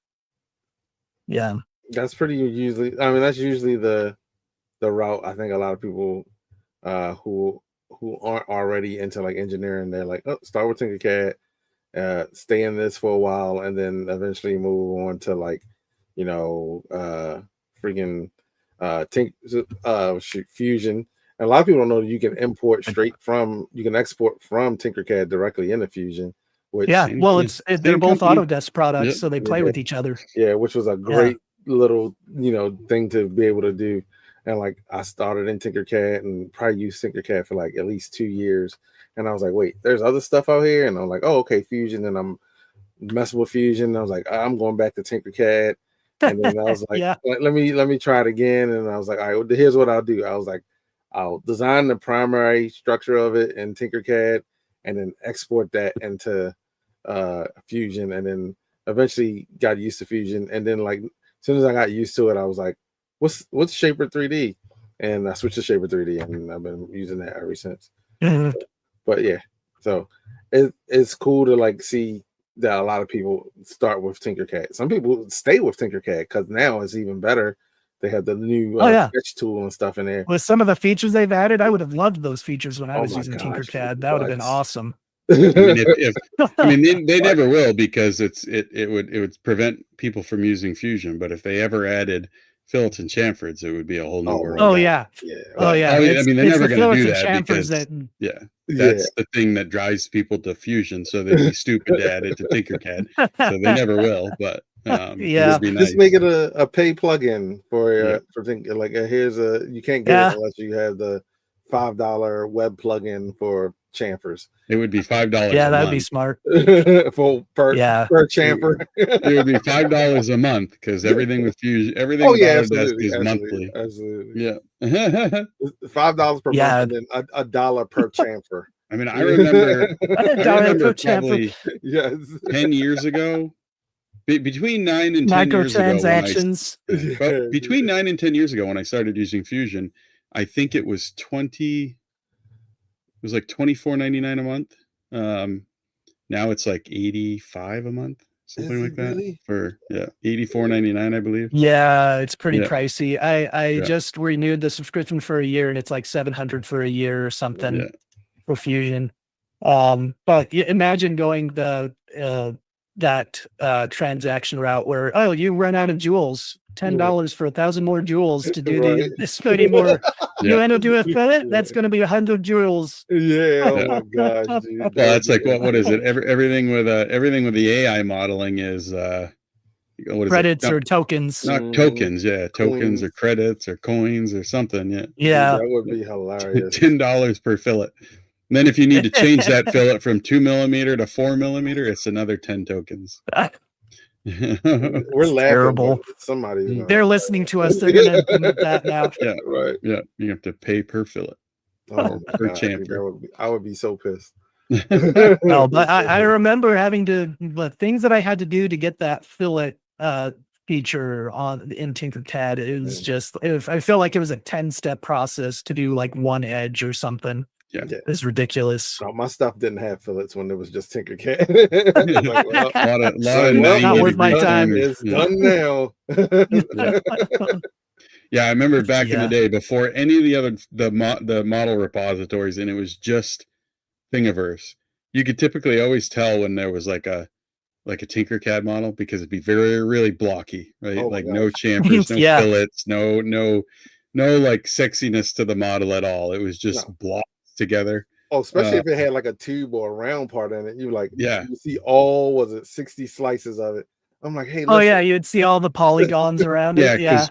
yeah, that's pretty usually. I mean, that's usually the route. I think a lot of people who aren't already into like engineering, they're like, oh, start with Tinkercad, stay in this for a while, and then eventually move on to like, you know, freaking Fusion. And a lot of people don't know that you can you can export from Tinkercad directly into Fusion. Which, well, they're both Autodesk products, so they play with each other. Yeah, which was a great little, you know, thing to be able to do. And like I started in Tinkercad and probably used Tinkercad for like at least 2 years. And I was like, wait, there's other stuff out here. And I'm like, oh, okay, Fusion. And I'm messing with Fusion. And I was like, I'm going back to Tinkercad. And then I was like, let me try it again. And I was like, all right, well, here's what I'll do. I was like, I'll design the primary structure of it in Tinkercad and then export that into Fusion. And then eventually got used to Fusion. And then like as soon as I got used to it, I was like, what's Shaper 3D? And I switched to Shaper 3D, and I've been using that ever since. But yeah, so it's cool to like see that a lot of people start with Tinkercad. Some people stay with Tinkercad because now it's even better. They have the new sketch tool and stuff in there. With some of the features they've added, I would have loved those features when I was using Tinkercad. That would have been awesome. I mean, they never will because it would prevent people from using Fusion. But if they ever added fillets and chamfers, it would be a whole new world. Oh yeah. Oh yeah. I mean, they're never going to do that because that's the thing that drives people to Fusion. So they'd be stupid to add it to Tinkercad. So they never will. But just make it a pay plugin for Tinker. Like here's you can't get it unless you have the $5 web plugin for chamfers. It would be $5. Yeah, that'd be smart. per chamfer. It would be $5 a month because everything with Fusion, everything with Autodesk is monthly. Absolutely. Yeah. $5 per month and then $1 per chamfer. I mean, I remember probably 10 years ago. Between 9 and 10 years ago, between 9 and 10 years ago, when I started using Fusion, I think it was like $24.99 a month. Now it's like $85 a month, something like that. Really? For $84.99, I believe. Yeah, it's pretty pricey. I just renewed the subscription for a year, and it's like $700 for a year or something for Fusion. But imagine going that transaction route where you run out of jewels. $10 for 1,000 more jewels to do this many more. You want to do a fillet? That's going to be 100 jewels. Yeah. Oh my gosh. Dude. Well, that's like what is it? Everything with the AI modeling is credits or tokens. Not tokens, tokens or credits or coins or something. Yeah. That would be hilarious. $10 per fillet. And then if you need to change that fillet from 2 millimeter to 4 millimeter, it's another 10 tokens. We're laughing. Terrible. They're listening to us. They're going to implement that now. Yeah, right. Yeah, you have to pay per fillet. Per chamfer. I would be so pissed. No, but I remember having the things that I had to do to get that fillet feature in Tinkercad. It was just I feel like it was a 10-step process to do like one edge or something. Yeah. It's ridiculous. No, my stuff didn't have fillets when it was just Tinkercad. It's like, well, A lot of well, 90 worth my degree time. corners. it's done now. Yeah, I remember back in the Yeah. day before any of the other the model repositories, and it was just Thingiverse. You could typically always tell when there was like a Tinkercad model because it'd be really blocky, right? Oh my Like no gosh. chamfers, no Yeah. fillets, no like sexiness to the model at all. It was just No. blocks together. Oh, especially if it had like a tube or a round part in it. You like, Yeah. you see all, was it 60 slices of it? I'm like, hey, Oh yeah, listen. you'd see all the polygons around Yeah, it. Yeah.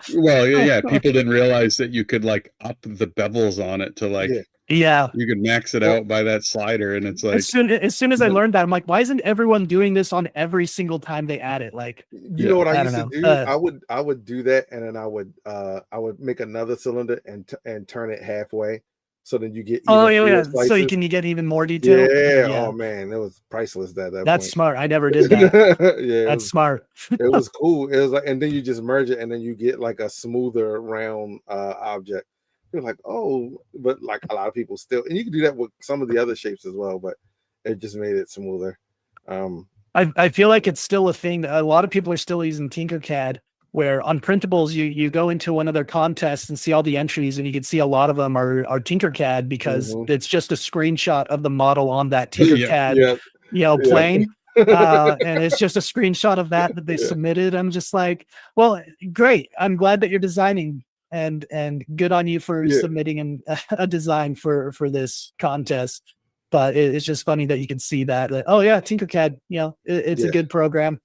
people didn't realize that you could like up the bevels on it to like Yeah. Yeah. you could max it Well, out by that slider, and it's like As soon as I learned that, I'm like, why isn't everyone doing this on every single time they add it? Like, you know what I I used don't to know. do? I would do that, and then I would make another cylinder and turn it halfway, so then you get Oh even yeah, fewer yeah. So you slices. get even more detail. Yeah. Yeah. Oh man, it was priceless at that That's point. smart. I never did that. Yeah, That's smart. it was cool. It was like, and then you just merge it, and then you get like a smoother round object. You're like, oh, but like a lot of people still, and you can do that with some of the other shapes as well, but it just made it smoother. I feel like it's still a thing that a lot of people are still using Tinkercad, where on printables you go into one of their contests and see all the entries, and you can see a lot of them are Tinkercad because it's just a screenshot of the model on that Tinkercad plane. And it's just a screenshot of that they submitted. I'm just like, well, great. I'm glad that you're designing, and good on you for submitting a design for this contest. But it's just funny that you can see that. Oh yeah, Tinkercad. It's a good program.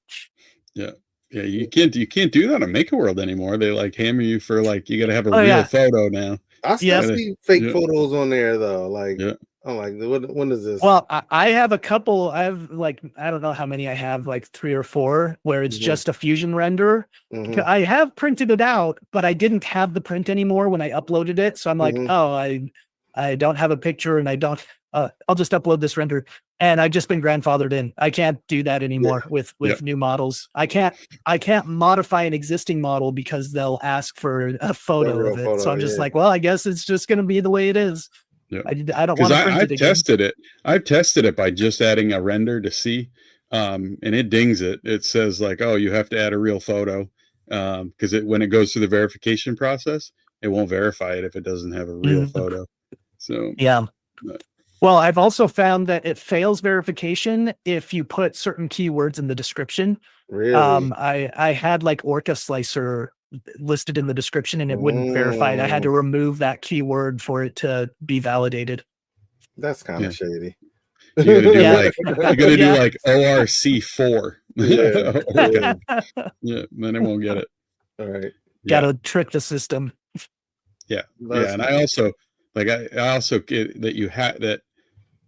Yeah, you can't do that on Make a World anymore. They like hammer you for like you got to have a real photo now. I still see fake photos on there though. Like, I'm like, when is this? Well, I have a couple. I have like, I don't know how many I have, like 3 or 4, where it's just a fusion render. I have printed it out, but I didn't have the print anymore when I uploaded it. So I'm like, oh, I don't have a picture, and I don't. I'll just upload this render, and I've just been grandfathered in. I can't do that anymore with new models. I can't modify an existing model because they'll ask for a photo of it. So I'm just like, well, I guess it's just going to be the way it is. Yeah. I don't want to print it again. I've tested it by just adding a render to see, and it dings it. It says like, oh, you have to add a real photo, because when it goes through the verification process, it won't verify it if it doesn't have a real photo. So yeah. Well, I've also found that it fails verification if you put certain keywords in the description. Really? I had like Orca Slicer listed in the description, and it wouldn't verify it. I had to remove that keyword for it to be validated. That's kind of shady. You gotta do like ORC4. Then it won't get it. All right. Gotta trick the system. And I also get that you have that.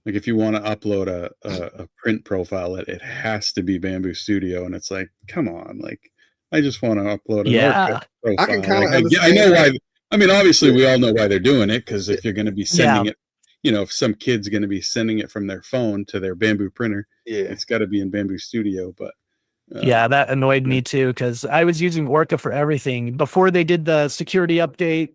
Like if you want to upload a print profile, it has to be Bamboo Studio, and it's like, come on, like I just want to upload an Orca profile. I can kind of understand. I know why. I mean, obviously, we all know why they're doing it, because if you're going to be sending it, if some kid's going to be sending it from their phone to their Bamboo printer, it's got to be in Bamboo Studio. But that annoyed me too, because I was using Orca for everything before they did the security update,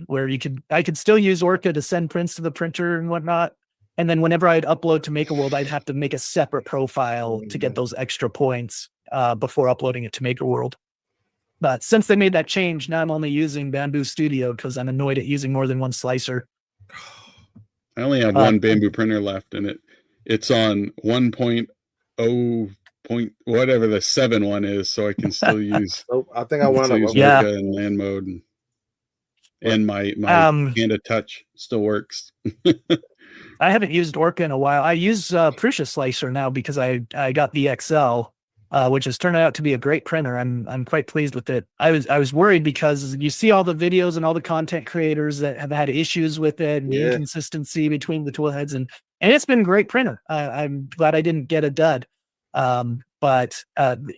where I could still use Orca to send prints to the printer and whatnot. And then whenever I'd upload to Make a World, I'd have to make a separate profile to get those extra points before uploading it to Make a World. But since they made that change, now I'm only using Bamboo Studio because I'm annoyed at using more than one slicer. I only have one Bamboo printer left, and it's on 1.0 whatever the 7 one is, so I can still use. I think I wound up Orca and land mode, and my Panda Touch still works. I haven't used Orca in a while. I use Prusa Slicer now because I got the XL, which has turned out to be a great printer. I'm quite pleased with it. I was worried because you see all the videos and all the content creators that have had issues with it, and the inconsistency between the tool heads, and it's been a great printer. I'm glad I didn't get a dud. But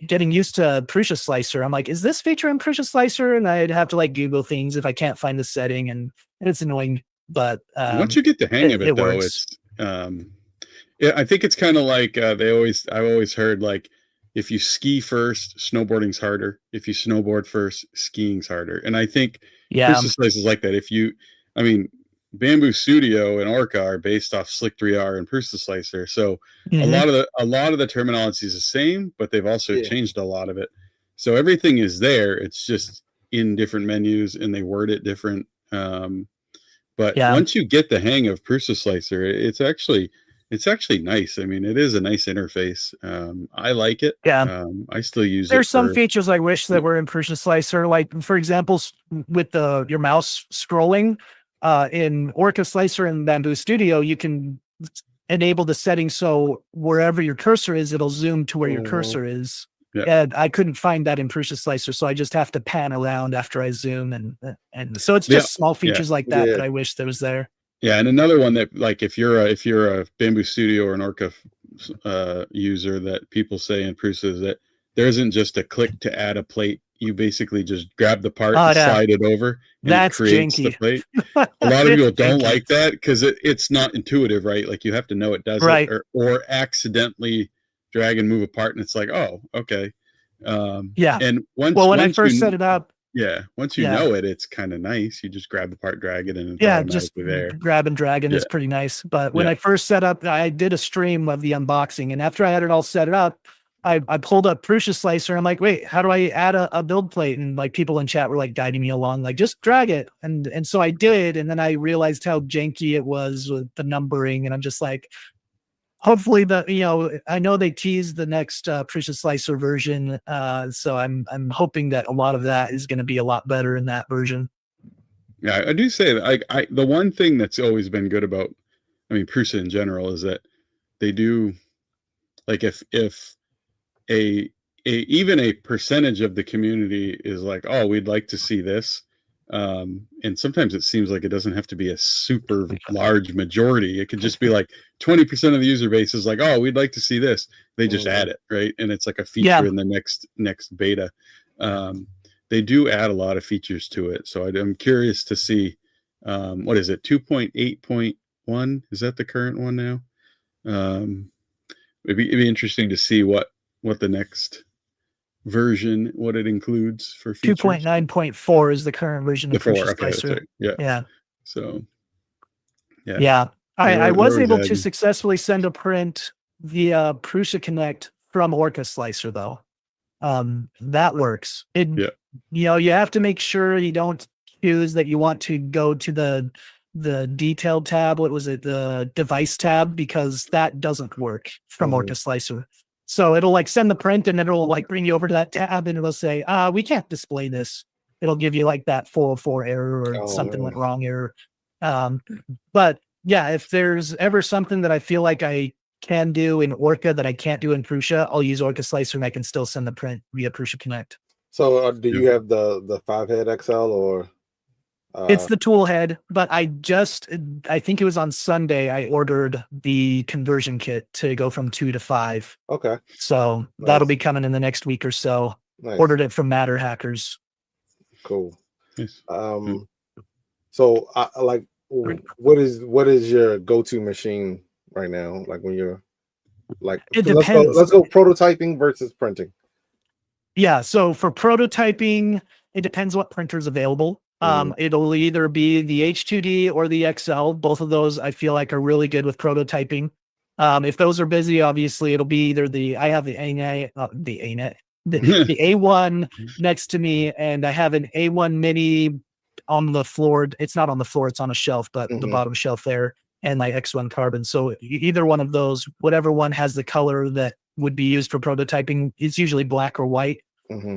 getting used to Prusa Slicer, I'm like, is this feature in Prusa Slicer? And I'd have to like Google things if I can't find the setting, and it's annoying. But once you get the hang of it though, works. it's I think it's kind of like I've always heard, like, if you ski first, snowboarding's harder. If you snowboard first, skiing's harder. And I think Prusa Slice is like that. Bamboo Studio and Orca are based off Slick 3R and Prusa Slicer. So a lot of the terminology is the same, but they've also changed a lot of it. So everything is there. It's just in different menus and they word it different. But once you get the hang of Prusa Slicer, it's actually nice. I mean, it is a nice interface. I like it. Yeah. I still use There's some features I wish that were in Prusa Slicer, like for example, with your mouse scrolling, in Orca Slicer and Bamboo Studio, you can enable the settings so wherever your cursor is, it'll zoom to where your cursor is. Yeah. And I couldn't find that in Prusa Slicer, so I just have to pan around after I zoom, and so it's just small features like that that I wish that was there. Yeah, and another one that, like, if you're a Bamboo Studio or an Orca user, that people say in Prusa is that there isn't just a click to add a plate. You basically just grab the part and slide it over, and it creates the plate. A lot of people don't like that because it's not intuitive, right? Like, you have to know it does it, or accidentally drag and move a part, and it's like, oh, okay. And when I first set it up, once you know it, it's kind of nice. You just grab the part, drag it, and it's automatically there. Grab and drag, and it's pretty nice. But when I first set up, I did a stream of the unboxing, and after I had it all set up, I pulled up Prusa Slicer. I'm like, wait, how do I add a build plate? And like people in chat were like guiding me along, like just drag it. And so I did, and then I realized how janky it was with the numbering, and I'm just like, hopefully I know they teased the next Prusa Slicer version, so I'm hoping that a lot of that is going to be a lot better in that version. Yeah, I do say that the one thing that's always been good about, I mean, Prusa in general, is that they do, like, if even a percentage of the community is like, oh, we'd like to see this. And sometimes it seems like it doesn't have to be a super large majority. It could just be like 20% of the user base is like, oh, we'd like to see this. They just add it, right? And it's like a feature in the next beta. They do add a lot of features to it. So I'm curious to see, what is it, 2.8.1? Is that the current one now? It'd be interesting to see what the next version, what it includes for features. 2.9.4 is the current version of Prusa Slicer. Yeah. So I was able to successfully send a print via Prusa Connect from Orca Slicer, though. That works. You have to make sure you don't choose that you want to go to the detailed tab. What was it? The device tab, because that doesn't work from Orca Slicer. So it'll like send the print, and it'll like bring you over to that tab, and it'll say, we can't display this. It'll give you like that 404 error or something went wrong error. But yeah, if there's ever something that I feel like I can do in Orca that I can't do in Prusa, I'll use Orca Slicer, and I can still send the print via Prusa Connect. So do you have the 5-head XL or? It's the tool head, but I think it was on Sunday, I ordered the conversion kit to go from 2 to 5. Okay. So that'll be coming in the next week or so. Nice. Ordered it from Matter Hackers. Cool. Nice. So what is your go-to machine right now? Like when you're like, it depends. Let's go prototyping versus printing. Yeah. So for prototyping, it depends what printer's available. It'll either be the H2D or the XL. Both of those I feel like are really good with prototyping. If those are busy, obviously it'll be either I have the A1 next to me, and I have an A1 mini on the floor. It's not on the floor, it's on a shelf, but the bottom shelf there, and my X1 Carbon. So either one of those, whatever one has the color that would be used for prototyping, it's usually black or white.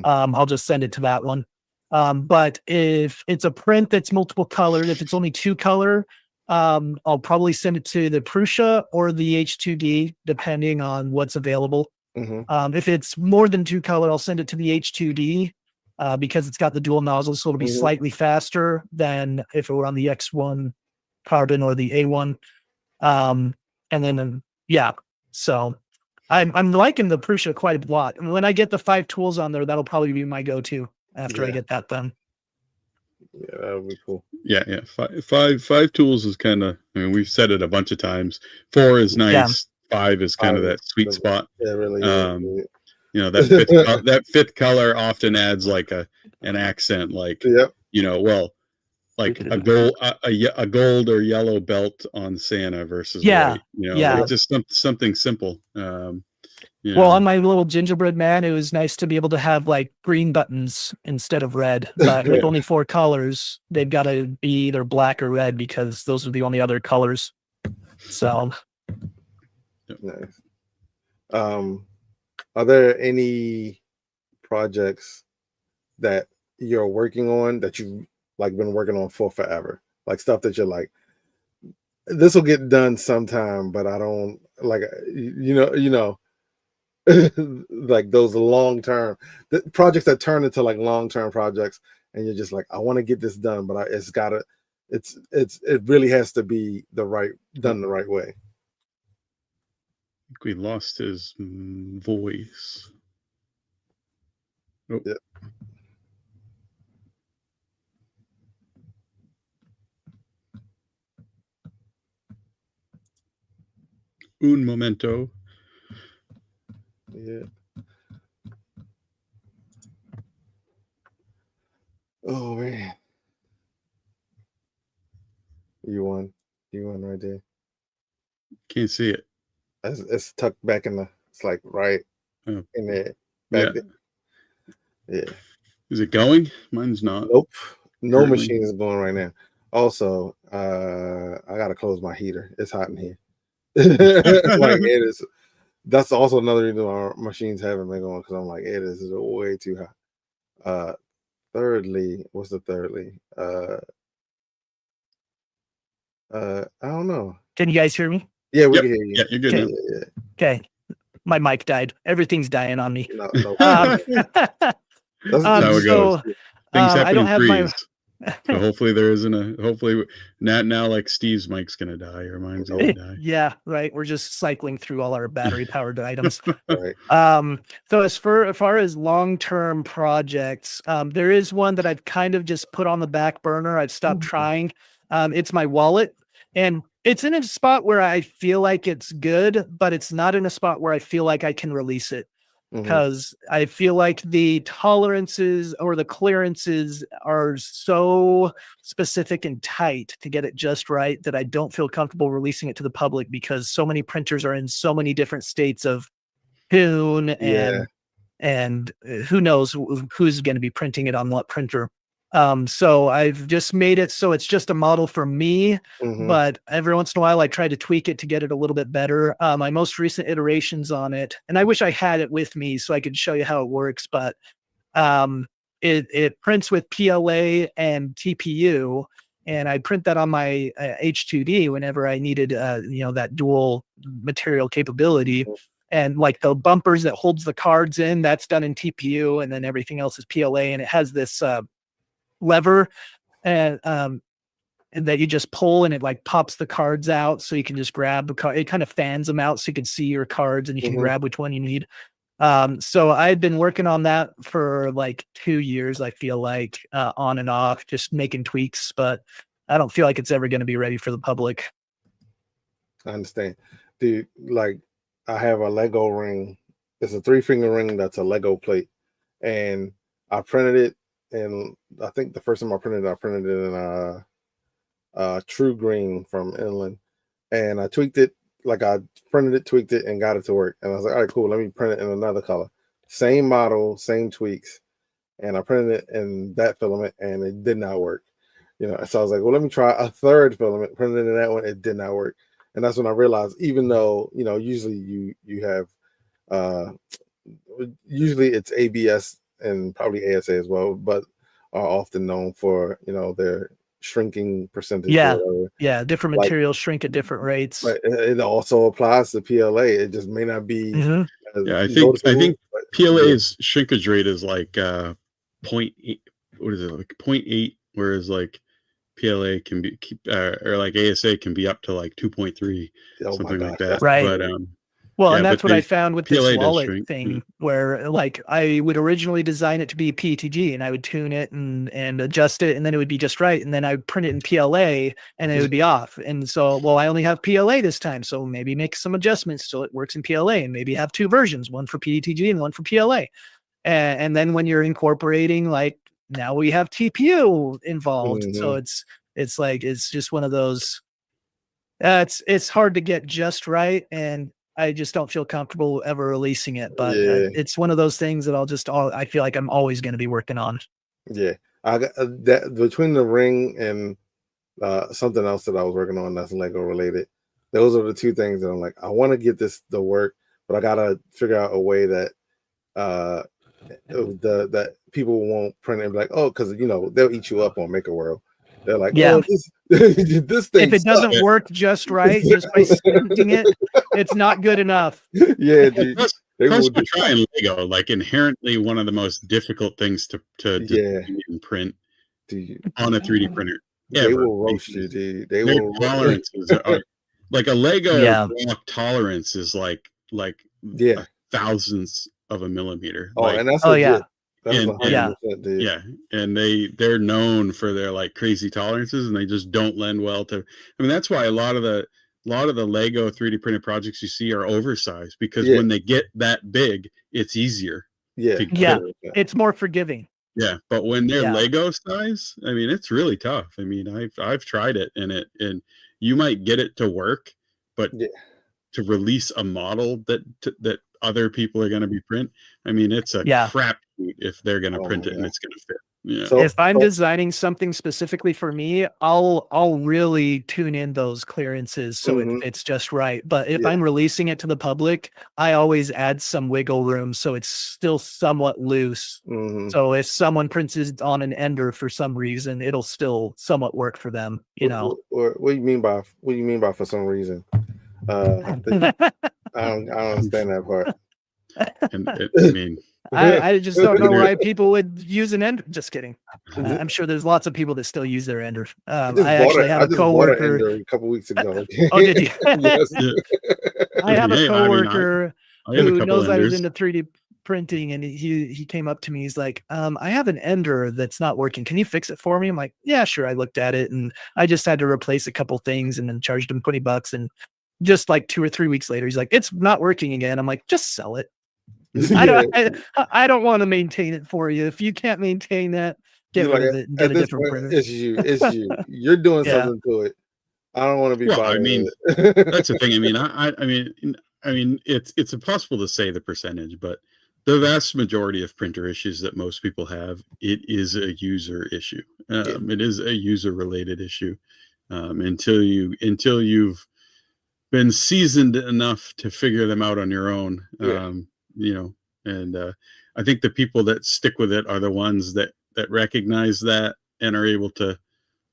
I'll just send it to that one. But if it's a print that's multiple colored, if it's only 2 color, I'll probably send it to the Prusa or the H2D, depending on what's available. If it's more than 2 color, I'll send it to the H2D, because it's got the dual nozzle, so it'll be slightly faster than if it were on the X1 Carbon or the A1. And then, so I'm liking the Prusa quite a lot. And when I get the 5 tools on there, that'll probably be my go-to after I get that done. Yeah, that would be cool. Yeah. Five tools is kind of, I mean, we've said it a bunch of times. 4 is nice. 5 is kind of that sweet spot. Yeah, really. That fifth color often adds like an accent, like, like a gold or yellow belt on Santa versus Yeah, white. yeah. Like just something simple. Well, on my little gingerbread man, it was nice to be able to have like green buttons instead of red. But with only 4 colors, they've got to be either black or red because those are the only other colors. So Nice. Are there any projects that you're working on that you've like been working on for forever? Like stuff that you're like, this will get done sometime, but I don't like, like those long-term projects that turn into like long-term projects, and you're just like, I want to get this done, but it really has to be done the right way. I think we lost his voice. Oh. Yeah. Un momento. Yeah. Oh man. You won right there. Can't see it. It's tucked back it's like right in there. Back there. Yeah. Is it going? Mine's not. Nope. No currently. machine is going right now. Also, I gotta close my heater. It's hot in here. Like it is. That's also another reason our machines haven't been going, because I'm like, it is way too hot. Thirdly, what's the thirdly? I don't know. can you guys hear me? Yeah, we can hear you. Yeah, you're good. Okay. Now. Okay. My mic died. Everything's dying on me. No. That's how it goes. Things happen I don't in have threes. my So hopefully there isn't hopefully now like Steve's mic's gonna die or mine's gonna die. Yeah, right. We're just cycling through all our battery powered items. Right. So as far as long-term projects, there is one that I've kind of just put on the back burner. I've stopped trying. It's my wallet, and it's in a spot where I feel like it's good, but it's not in a spot where I feel like I can release it, because I feel like the tolerances or the clearances are so specific and tight to get it just right that I don't feel comfortable releasing it to the public, because so many printers are in so many different states of tune and who knows who's going to be printing it on what printer. So I've just made it so it's just a model for me, but every once in a while I try to tweak it to get it a little bit better. My most recent iterations on it, and I wish I had it with me so I could show you how it works, but it prints with PLA and TPU, and I print that on my H2D whenever I needed that dual material capability. And like the bumpers that holds the cards in, that's done in TPU, and then everything else is PLA, and it has this lever and that you just pull, and it like pops the cards out, so you can just grab the card. It kind of fans them out so you can see your cards, and you can grab which one you need. So I've been working on that for like 2 years, I feel like, on and off, just making tweaks, but I don't feel like it's ever going to be ready for the public. I understand. Dude, like I have a Lego ring. It's a 3-finger ring that's a Lego plate, and I printed it. And I think the first time I printed it in True Green from Inland, and I tweaked it. Like I printed it, tweaked it, and got it to work. And I was like, all right, cool. Let me print it in another color. Same model, same tweaks. And I printed it in that filament, and it did not work. So I was like, well, let me try a third filament. Printed it in that one, it did not work. And that's when I realized, even though usually you have usually it's ABS and probably ASA as well, but are often known for their shrinking percentage. Yeah, different materials shrink at different rates. But it also applies to PLA. It just may not be. I think PLA's shrinkage rate is like 0.8. What is it, like 0.8? Whereas like PLA can be or like ASA can be up to like 2.3, something like that. Right. But well, and that's what I found with PLA this wallet thing, where like I would originally design it to be PETG, and I would tune it and adjust it, and then it would be just right. And then I would print it in PLA, and it would be off. And so, well, I only have PLA this time, so maybe make some adjustments so it works in PLA, and maybe have 2 versions, one for PETG and one for PLA. And then when you're incorporating like now we have TPU involved. So Mhm. it's like it's just one of those. It's hard to get just right, and I just don't feel comfortable ever releasing it. But Yeah, it's one of those things that I feel like I'm always going to be working on. yeah. I got that between the ring and something else that I was working on that's Lego related. Those are the two things that I'm like, I want to get this to work, but I gotta figure out a way that uh that people won't print it and be like, oh, because they'll eat you up on Maker World. They're like, Yeah. oh, this thing If it doesn't sucks. work just right, just by squinting it, it's not good enough. Yeah, dude. They Plus, will we're trying Lego, like inherently one of the most difficult things to yeah, design and print dude. on a 3D printer They ever. will roast you, dude. They Their will tolerances are like a Lego Yeah. block tolerance is like yeah. a thousandths of a millimeter. Oh, Like, and that's Oh legit. yeah. That's and 100%, dude. yeah, and they're known for their like crazy tolerances, and they just don't lend well to. I mean, that's why a lot of the Lego 3D printed projects you see are oversized, because Yeah. when they get that big, it's easier. Yeah, to Yeah. get. It's more forgiving. Yeah, but when they're Yeah. Lego size, I mean, it's really tough. I mean, I've tried it, and you might get it to work, but Yeah. to release a model that other people are going to be print, I mean, it's a Yeah. crap shoot if they're going to Oh print my it and God. it's going to fit. Yeah. So If I'm designing something specifically for me, I'll really tune in those clearances so it Mhm. fits just right. But if Yeah. I'm releasing it to the public, I always add some wiggle room so it's still somewhat loose. Mhm. So if someone prints it on an ender for some reason, it'll still somewhat work for them, you know. What do you mean by for some reason? I don't understand that part. And I mean, I just don't know why people would use an ender. Just kidding. I'm sure there's lots of people that still use their ender. I actually have a bought an coworker. ender a couple weeks ago. Oh, did you? Yes. yeah, I have a Hey, I mean, coworker I have a who couple knows I was enders. into 3D printing, and he came up to me. He's like, I have an ender that's not working. Can you fix it for me? I'm like, yeah, sure. I looked at it, and I just had to replace a couple things and then charged him $20. And just like 2 or 3 weeks later, he's like, it's not working again. I'm like, just sell it. I don't want to maintain it for you. If you can't maintain that, get You're rid like, of it and at get a this different point, printer. it's you. It's you. You're doing Yeah. something to it. I don't want to be Well, I bothered mean, with it. that's the thing. I mean, I mean, it's impossible to say the percentage, but the vast majority of printer issues that most people have, it is a user issue. It is a user related issue. Until you've been seasoned enough to figure them out on your own. You know, and I think the people that stick with it are the ones that recognize that and are able to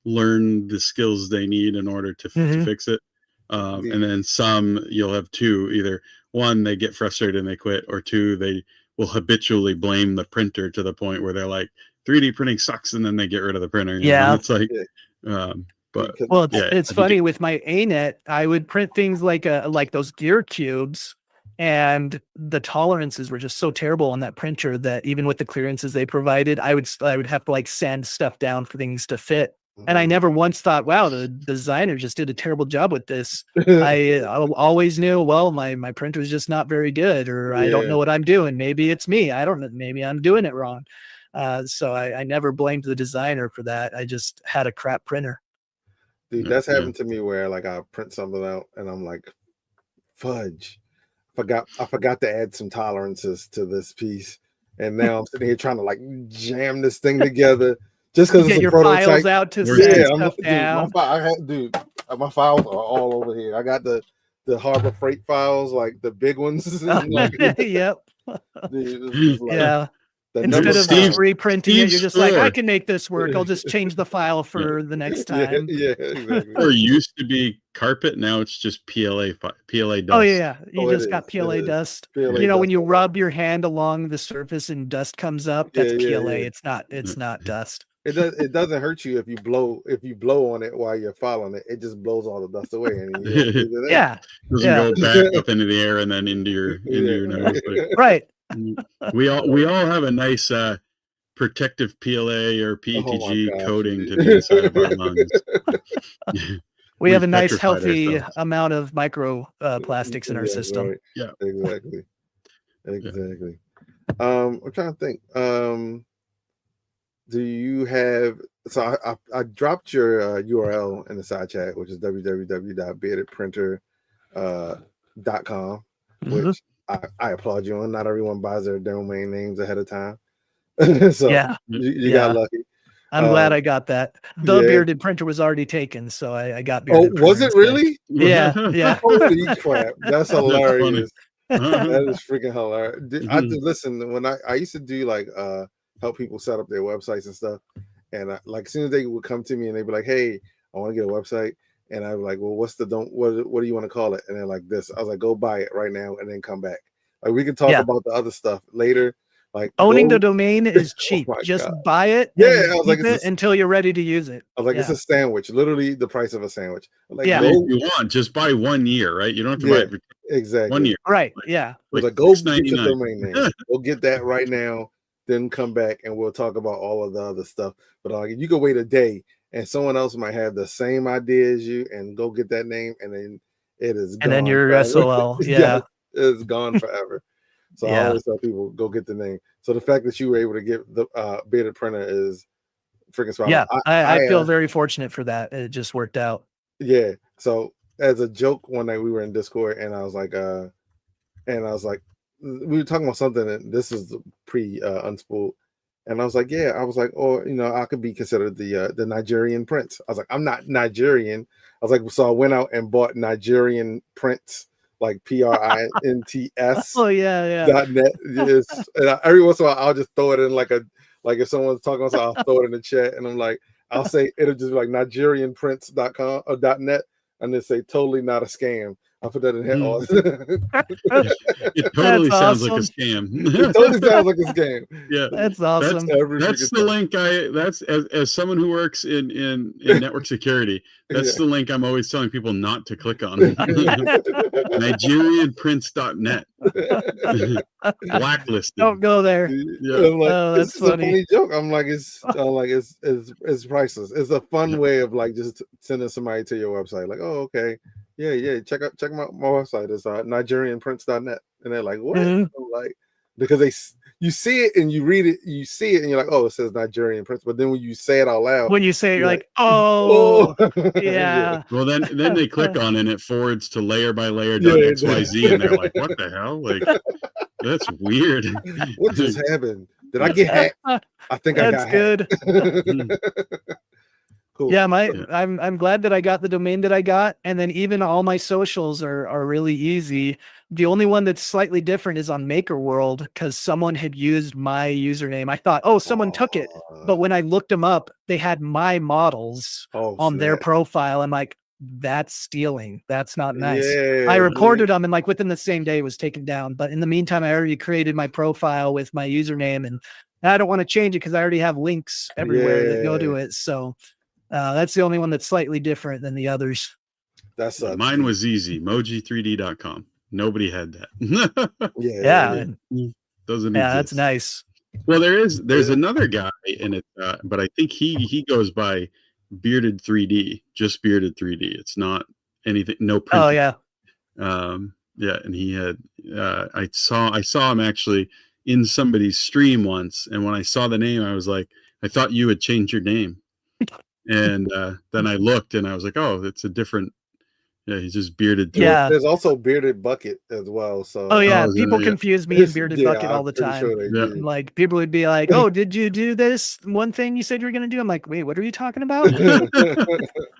learn the skills they need in order to fix it. And then some, you'll have two: either one, they get frustrated and they quit, or two, they will habitually blame the printer to the point where they're like, 3D printing sucks, and then they get rid of the printer. You know? Yeah. It's like, Yeah. but Well, yeah, it's I think funny with my ANET, I would print things like those gear cubes, and the tolerances were just so terrible on that printer that even with the clearances they provided, I would have to like sand stuff down for things to fit. And I never once thought, wow, the designer just did a terrible job with this. I always knew, well, my printer is just not very good, or I don't know what I'm doing. Maybe it's me. I don't know. Maybe I'm doing it wrong. So I never blamed the designer for that. I just had a crap printer. Dude, that's happened to me where like I print something out and I'm like, fudge. I forgot to add some tolerances to this piece. And now I'm sitting here trying to like jam this thing together just because it's Get a your prototype. files out to Yeah, set stuff down. My files are all over here. I got the Harbor Freight files, like the big ones. Yep. Dude, it's like Yeah. the Instead number of time. just reprinting it, you're just like, I store. can make this work. I'll just change the file for the next time. Yeah, exactly. or used to be carpet, now it's just PLA dust. Oh yeah, you Oh, it just got is. PLA It is. dust. PLA You know, when dust. you rub your hand along the surface and dust comes up, that's PLA. It's not dust. It doesn't hurt you if you blow on it while you're filing it. It just blows all the dust away, and you don't breathe it in. Yeah. Doesn't go back up into the air and then into your nose. Like, Right. we all have a nice protective PLA or PETG coating to the inside of our lungs. We have a We've nice, petrified healthy ourselves. amount of micro plastics in our system. Right. Yeah, exactly. I'm trying to think. do you have? So I dropped your URL in the side chat, which is www.beardedprinter.com, which I applaud you on. Not everyone buys their domain names ahead of time, so Yeah. you got lucky. I'm glad I got that. The yeah. bearded printer was already taken, so I got Oh, bearded. was it instead. really? Yeah, yeah. Holy crap! That's hilarious. That's That is freaking hilarious. I did listen when I used to do like help people set up their websites and stuff, and like as soon as they would come to me and they'd be like, "Hey, I want to get a website," and I'd be like, "Well, what do you want to call it?" And they're like, "This." I was like, "Go buy it right now and then come back. Like we can talk about the other stuff later." Like owning the domain is cheap. Just buy it. Yeah, and I was like, keep it until you're ready to use it. I was like, it's a sandwich, literally the price of a sandwich. Like, Yeah. If you want, just buy 1 year, right? You don't have to buy it exactly 1 year. Right. Yeah. I was like, go get the domain name. Go get that right now. Then come back and we'll talk about all of the other stuff. But like, you could wait a day and someone else might have the same idea as you and go get that name, and then it is gone. And then you're forever. SOL. Yeah. It's gone forever. So I always tell people, go get the name. So the fact that you were able to get the bearded printer is freaking spot on. Yeah, I feel very fortunate for that. It just worked out. Yeah. So as a joke, one night we were in Discord and I was like, we were talking about something, and this is pre Unspooled. And I was like, oh, I could be considered the Nigerian prince. I was like, I'm not Nigerian. I was like, so I went out and bought Nigerian prince, like PRINTS. Oh yeah. .net. And every once in a while, I'll just throw it in like if someone's talking about something, I'll throw it in the chat, and I'm like, I'll say it'll just be like NigerianPrince.com or .net, and then say totally not a scam. I'll put that in here. It totally sounds like a scam. It totally sounds like a scam. Yeah, that's awesome. That's the link that's as someone who works in network security, that's the link I'm always telling people not to click on. NigerianPrince.net. Blacklisted. Don't go there. Yeah. Like, oh, that's funny. A funny joke. I'm like, it's priceless. It's a fun way of like just sending somebody to your website. Like, oh, okay. Yeah. Check my website. It's NigerianPrince.net. And they're like, what? I'm like, because you see it and you read it, and you're like, oh, it says Nigerian Prince. But then when you say it out loud, when you say it, you're like, oh, yeah. Well, then they click on it and it forwards to layer by layer.xyz, and they're like, what the hell? Like, that's weird. What just happened? Did I get hacked? I think I got good. Cool. Yeah, I'm glad that I got the domain that I got, and then even all my socials are really easy. The only one that's slightly different is on Maker World, because someone had used my username. I thought, oh, someone took it, but when I looked them up, they had my models on their profile. I'm like, that's stealing. That's not nice. I reported them, and like within the same day it was taken down. But in the meantime, I already created my profile with my username, and I don't want to change it because I already have links everywhere that go to it. So that's the only one that's slightly different than the others. That's mine was easy. Moji3D.com. Nobody had that. Yeah. Doesn't exist. That's nice. Well, there's another guy in it, but I think he goes by Bearded 3D, just Bearded 3D. It's not anything, no print. Oh yeah. And he had I saw him actually in somebody's stream once, and when I saw the name, I was like, I thought you had changed your name. And then I looked and I was like, oh, it's a different. Yeah, he's just Bearded. Yeah, there's also Bearded Bucket as well. So people confuse me and Bearded Bucket all the time. Sure like people would be like, oh, did you do this one thing you said you were going to do? I'm like, wait, what are you talking about?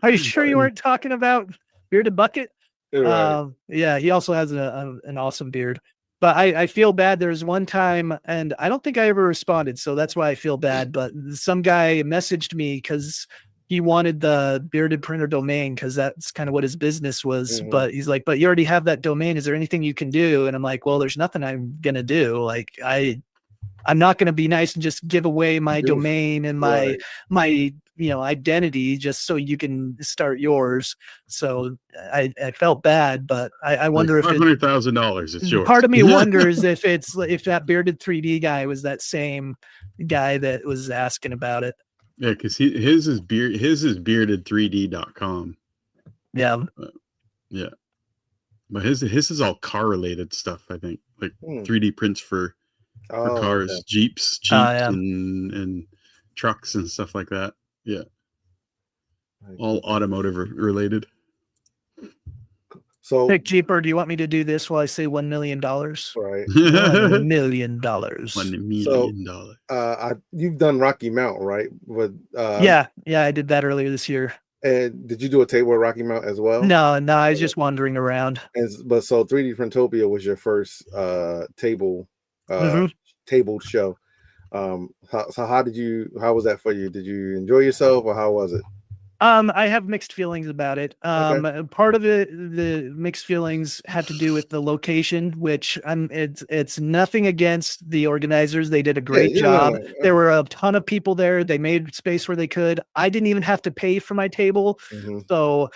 Are you sure you weren't talking about Bearded Bucket? Right. Yeah, he also has an awesome beard. But I feel bad. There's one time, and I don't think I ever responded, so that's why I feel bad. But some guy messaged me because he wanted the bearded printer domain because that's kind of what his business was. Mm-hmm. But he's like, but you already have that domain. Is there anything you can do? And I'm like, well, there's nothing I'm going to do. Like I'm not going to be nice and just give away my domain and my identity just so you can start yours. So I felt bad, but I wonder if $500,000 it's yours. Part of me wonders if that Bearded 3D guy was that same guy that was asking about it. Yeah, because his is bearded3d.com. Yeah. Yeah. But his is all car related stuff, I think. Like 3D prints for cars, Jeeps, and trucks and stuff like that. Yeah, all automotive related. So, Pick Jeeper, do you want me to do this while I say $1 million? right. $1 million. $1 million. You've done Rocky Mount, right? But Yeah, I did that earlier this year. And did you do a table at Rocky Mount as well? No, I was just wandering around. But so 3D Printopia was your first table show. How was that for you? Did you enjoy yourself, or how was it? I have mixed feelings about it. Okay. Part of it, the mixed feelings had to do with the location, which it's nothing against the organizers. They did a great job. No. There were a ton of people there. They made space where they could. I didn't even have to pay for my table. Mm-hmm. So,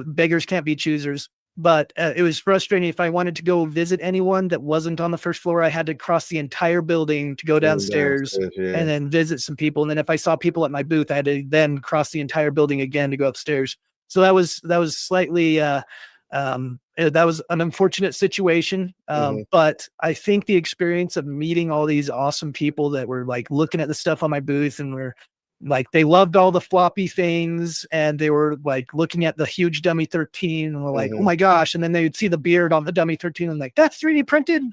beggars can't be choosers. But it was frustrating. If I wanted to go visit anyone that wasn't on the first floor, I had to cross the entire building to go downstairs and then visit some people. And then if I saw people at my booth, I had to then cross the entire building again to go upstairs. So that was slightly that was an unfortunate situation. But I think the experience of meeting all these awesome people that were like looking at the stuff on my booth and were like, they loved all the floppy things, and they were like looking at the huge dummy 13 and were like, oh my gosh. And then they would see the beard on the dummy 13 and like, that's 3D printed.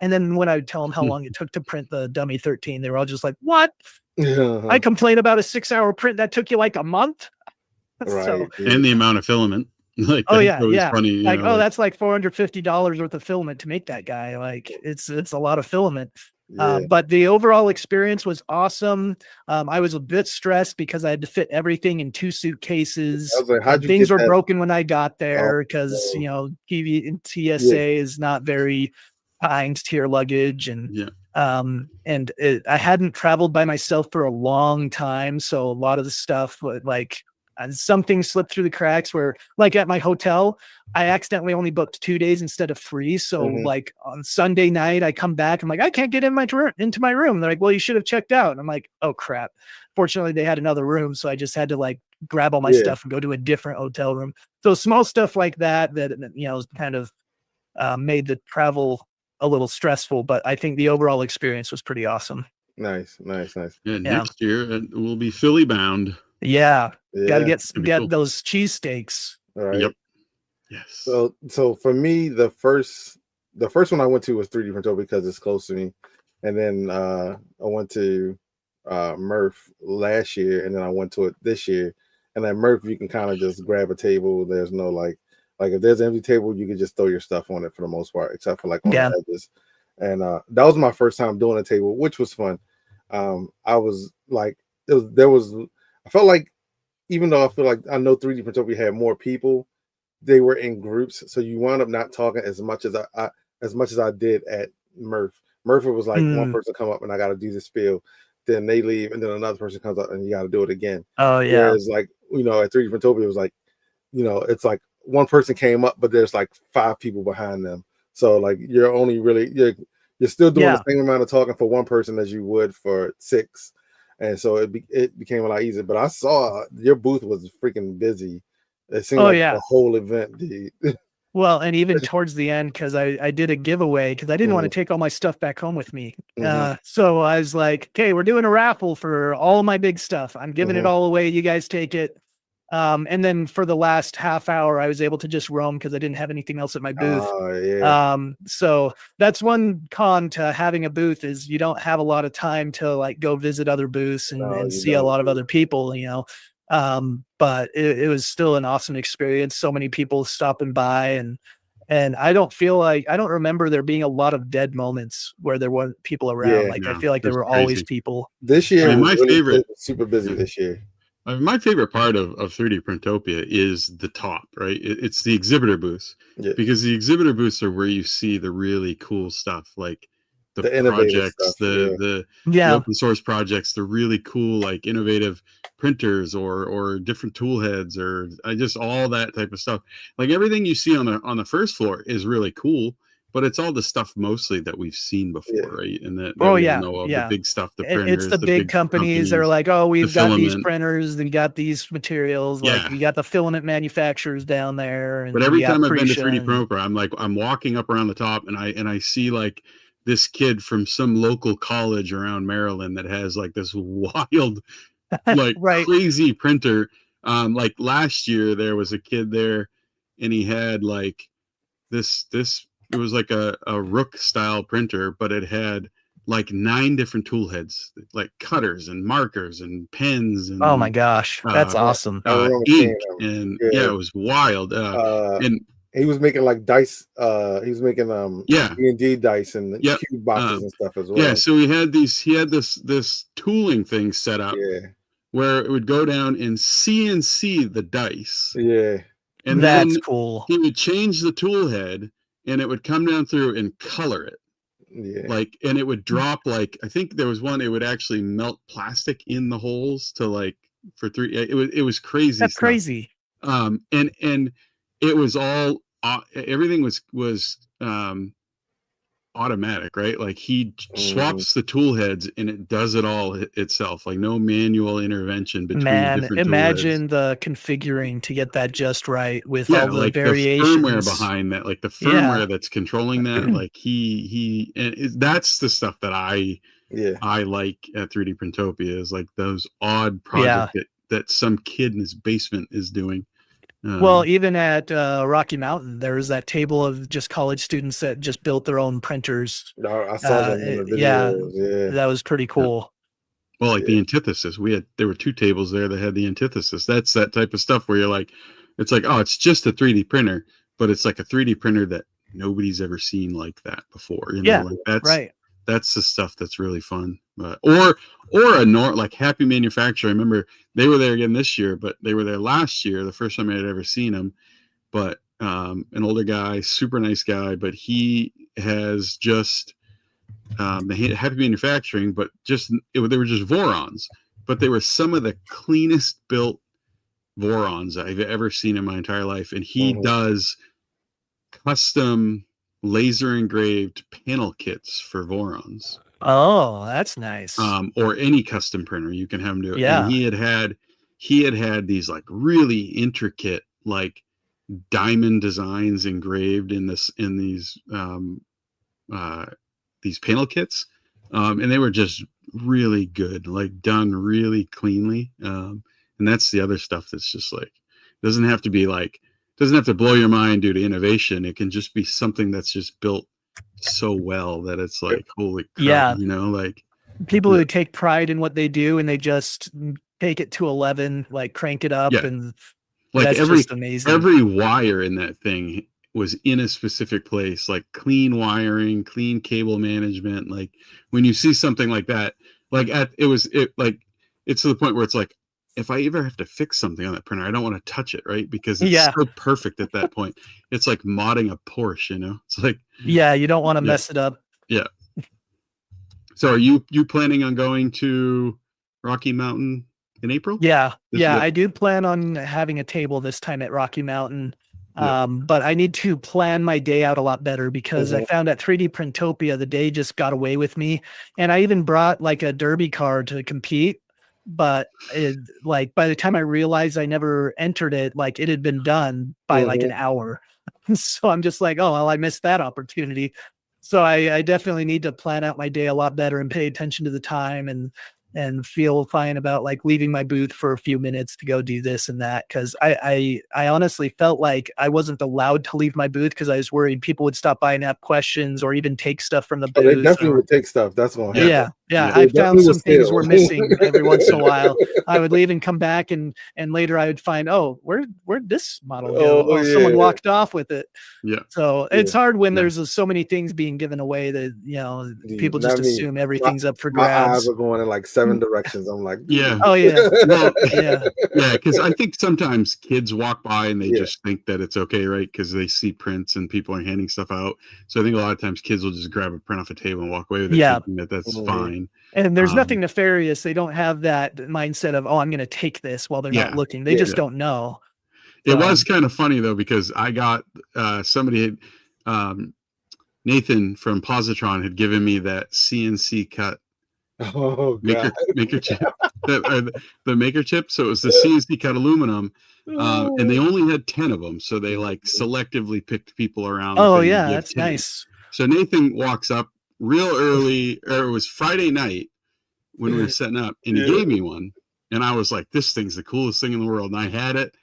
And then when I would tell them how long it took to print the dummy 13, they were all just like, what? I complain about a 6-hour print that took you like a month. Right. So, and the amount of filament. Like, funny, like, that's like $450 worth of filament to make that guy. Like, it's a lot of filament. But the overall experience was awesome. I was a bit stressed because I had to fit everything in 2 suitcases. Like, things were broken when I got there because TV and TSA is not very kind to your luggage, and I hadn't traveled by myself for a long time, so a lot of the stuff like. And some things slipped through the cracks where, like at my hotel, I accidentally only booked 2 days instead of 3. So like on Sunday night, I come back. I'm like, I can't get into my room. They're like, well, you should have checked out. And I'm like, oh crap. Fortunately, they had another room. So I just had to like grab all my stuff and go to a different hotel room. So small stuff like that kind of made the travel a little stressful. But I think the overall experience was pretty awesome. Nice. Yeah, next year we'll be Philly bound. Yeah. Got to get cool. those cheesesteaks. All right. Yep. Yes. So for me, the first one I went to was 3D Printopia because it's close to me, and then I went to Murph last year, and then I went to it this year. And at Murph, you can kind of just grab a table. There's no like if there's an empty table, you can just throw your stuff on it for the most part, except for like on the edges. And that was my first time doing a table, which was fun. I was like, I felt like, even though I feel like I know 3D Printopia had more people, they were in groups, so you wound up not talking as much as I did at Murph. Murph was like one person come up and I got to do the spiel, then they leave, and then another person comes up and you got to do it again. Oh yeah. Whereas like at 3D Printopia it was like, it's like one person came up, but there's like 5 people behind them. So like you're only really you're still doing the same amount of talking for one person as you would for 6. And so it became a lot easier. But I saw your booth was freaking busy. It seemed like the whole event, dude. Well, and even towards the end, because I did a giveaway because I didn't want to take all my stuff back home with me. So I was like, okay, we're doing a raffle for all my big stuff. I'm giving it all away. You guys take it. And then for the last half hour, I was able to just roam because I didn't have anything else at my booth. So that's one con to having a booth is you don't have a lot of time to like go visit other booths and see a lot of other people, but it was still an awesome experience. So many people stopping by and I don't remember there being a lot of dead moments where there weren't people around. I feel like there were always people. This year, my favorite, super busy this year. My favorite part of 3D Printopia is the top, right? It's the exhibitor booths, because the exhibitor booths are where you see the really cool stuff, like the projects, stuff, the open source projects, the really cool, like innovative printers or different tool heads or just all that type of stuff. Like everything you see on the first floor is really cool. But it's all the stuff mostly that we've seen before, right? And that the big stuff, the printers, it's the big companies that are like, oh, we've got these printers and got these materials. Like we got the filament manufacturers down there. And but every time I've been to 3D Printopia, I'm walking up around the top and I see like this kid from some local college around Maryland that has like this wild, like Right. crazy printer. Like last year there was a kid there and he had like this it was like a Rook style printer, but it had like 9 different tool heads, like cutters and markers and pens Oh my and gosh, that's awesome. I remember seeing ink, him. and Yeah. it was wild. And he was making like dice. He was making yeah, D&D dice and yep. cube boxes and stuff as well. Yeah, so he had this tooling thing set up where it would go down and CNC the dice. Yeah. And that's then cool. he would change the tool head and it would come down through and color it. Yeah. Like, and it would drop, like, I think there was one, it would actually melt plastic in the holes to like for 3. It was crazy. That's stuff. crazy. And it was all everything was automatic, right? Like he swaps the tool heads and it does it all itself, like no manual intervention between different imagine tool the configuring to get that just right with heads. all the like variations. the firmware behind that, like the firmware that's controlling that, like that's the stuff that I like at 3D Printopia, is like those odd projects that some kid in his basement is doing. Well, even at Rocky Mountain, there was that table of just college students that just built their own printers. I saw them in the videos. Yeah, that was pretty cool. Well, like the antithesis, there were 2 tables there that had the antithesis. That's that type of stuff where you're like, it's like, oh, it's just a 3D printer, but it's like a 3D printer that nobody's ever seen like that before. You know, like that's right. That's the stuff that's really fun. Or like Happy Manufacturer. I remember they were there again this year, but they were there last year, the first time I had ever seen them. But an older guy, super nice guy, but he has just the Happy Manufacturing, but they were just Vorons, but they were some of the cleanest built Vorons I've ever seen in my entire life. And he does custom laser engraved panel kits for Vorons. Oh, that's nice. Or any custom printer you can have him do it. Yeah. And he had these like really intricate like diamond designs engraved in these panel kits. And they were just really good, like done really cleanly. And that's the other stuff that's just like, doesn't have to blow your mind due to innovation. It can just be something that's just built so well that it's like, holy crap, you know, like people who take pride in what they do and they just take it to 11, like crank it up, and like that's just amazing. Every wire in that thing was in a specific place, like clean wiring, clean cable management. Like when you see something like that, like it's to the point where it's like, if I ever have to fix something on that printer, I don't want to touch it, right? Because it's so perfect at that point. It's like modding a Porsche, you know? It's like, you don't want to mess it up. Yeah. So are you planning on going to Rocky Mountain in April? Yeah. I do plan on having a table this time at Rocky Mountain. But I need to plan my day out a lot better because I found at 3D Printopia, the day just got away with me. And I even brought like a derby car to compete. But like by the time I realized I never entered it, like it had been done by like an hour. So I'm just like, oh, well, I missed that opportunity. So I definitely need to plan out my day a lot better and pay attention to the time and feel fine about like leaving my booth for a few minutes to go do this and that. Cause I honestly felt like I wasn't allowed to leave my booth because I was worried people would stop by and have questions or even take stuff from the booth. They definitely would take stuff. That's going to happen. Yeah. I found some things were missing every once in a while. I would leave and come back and later I would find, where'd this model go? Someone walked off with it. Yeah. So it's hard when there's so many things being given away that, you know, people just assume everything's up for grabs. My eyes are going in like 7 directions. I'm like, oh yeah. Well, yeah. Because I think sometimes kids walk by and they just think that it's okay, right? Because they see prints and people are handing stuff out. So I think a lot of times kids will just grab a print off a table and walk away with it, thinking that's fine. And there's nothing nefarious. They don't have that mindset of, I'm going to take this while they're not looking. They just don't know. It was kind of funny though, because I got somebody, Nathan from Positron had given me that CNC cut maker chip, the maker chip. So it was the CNC cut aluminum, and they only had 10 of them. So they like selectively picked people around. Oh yeah, that's nice. So Nathan walks up real early, or it was Friday night when we were setting up, and he gave me one, and I was like, this thing's the coolest thing in the world. And I had it,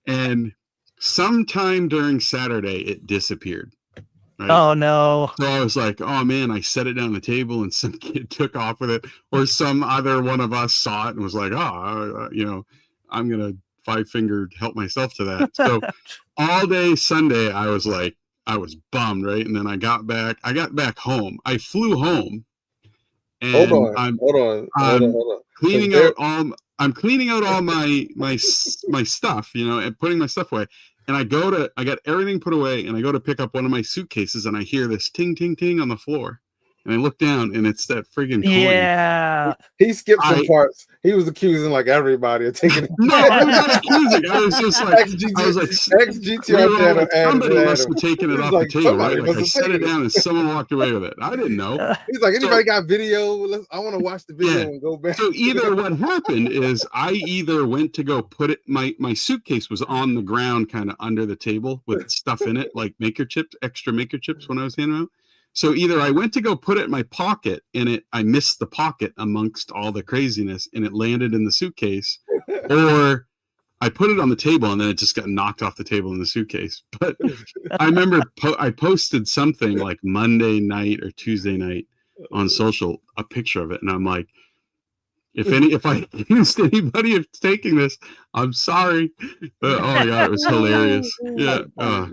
and sometime during Saturday, it disappeared. Right? Oh no. So I was like, oh man, I set it down on the table and some kid took off with it, or some other one of us saw it and was like, I'm going to 5-fingered help myself to that. So all day Sunday, I was bummed. Right. And then I got back home. I flew home. And hold on. Cleaning out I'm cleaning out all my stuff, and putting my stuff away. And I got everything put away, and I go to pick up one of my suitcases, and I hear this ting, ting, ting on the floor. And I look down, and it's that friggin' coin. Yeah. He skipped some parts. He was accusing like everybody of taking it. No, I was not accusing. I was just like, somebody must have taken it off the table, right? Like I set it down, and someone walked away with it. I didn't know. He's like, anybody got video? I want to watch the video and go back. So either what happened is I either went to go put it. My suitcase was on the ground, kind of under the table with stuff in it, like extra maker chips when I was handing out. So either I went to go put it in my pocket, and I missed the pocket amongst all the craziness, and it landed in the suitcase, or I put it on the table, and then it just got knocked off the table in the suitcase. But I remember I posted something like Monday night or Tuesday night on social, a picture of it, and I'm like, if I accused anybody of taking this, I'm sorry. But, oh yeah, it was hilarious. Yeah.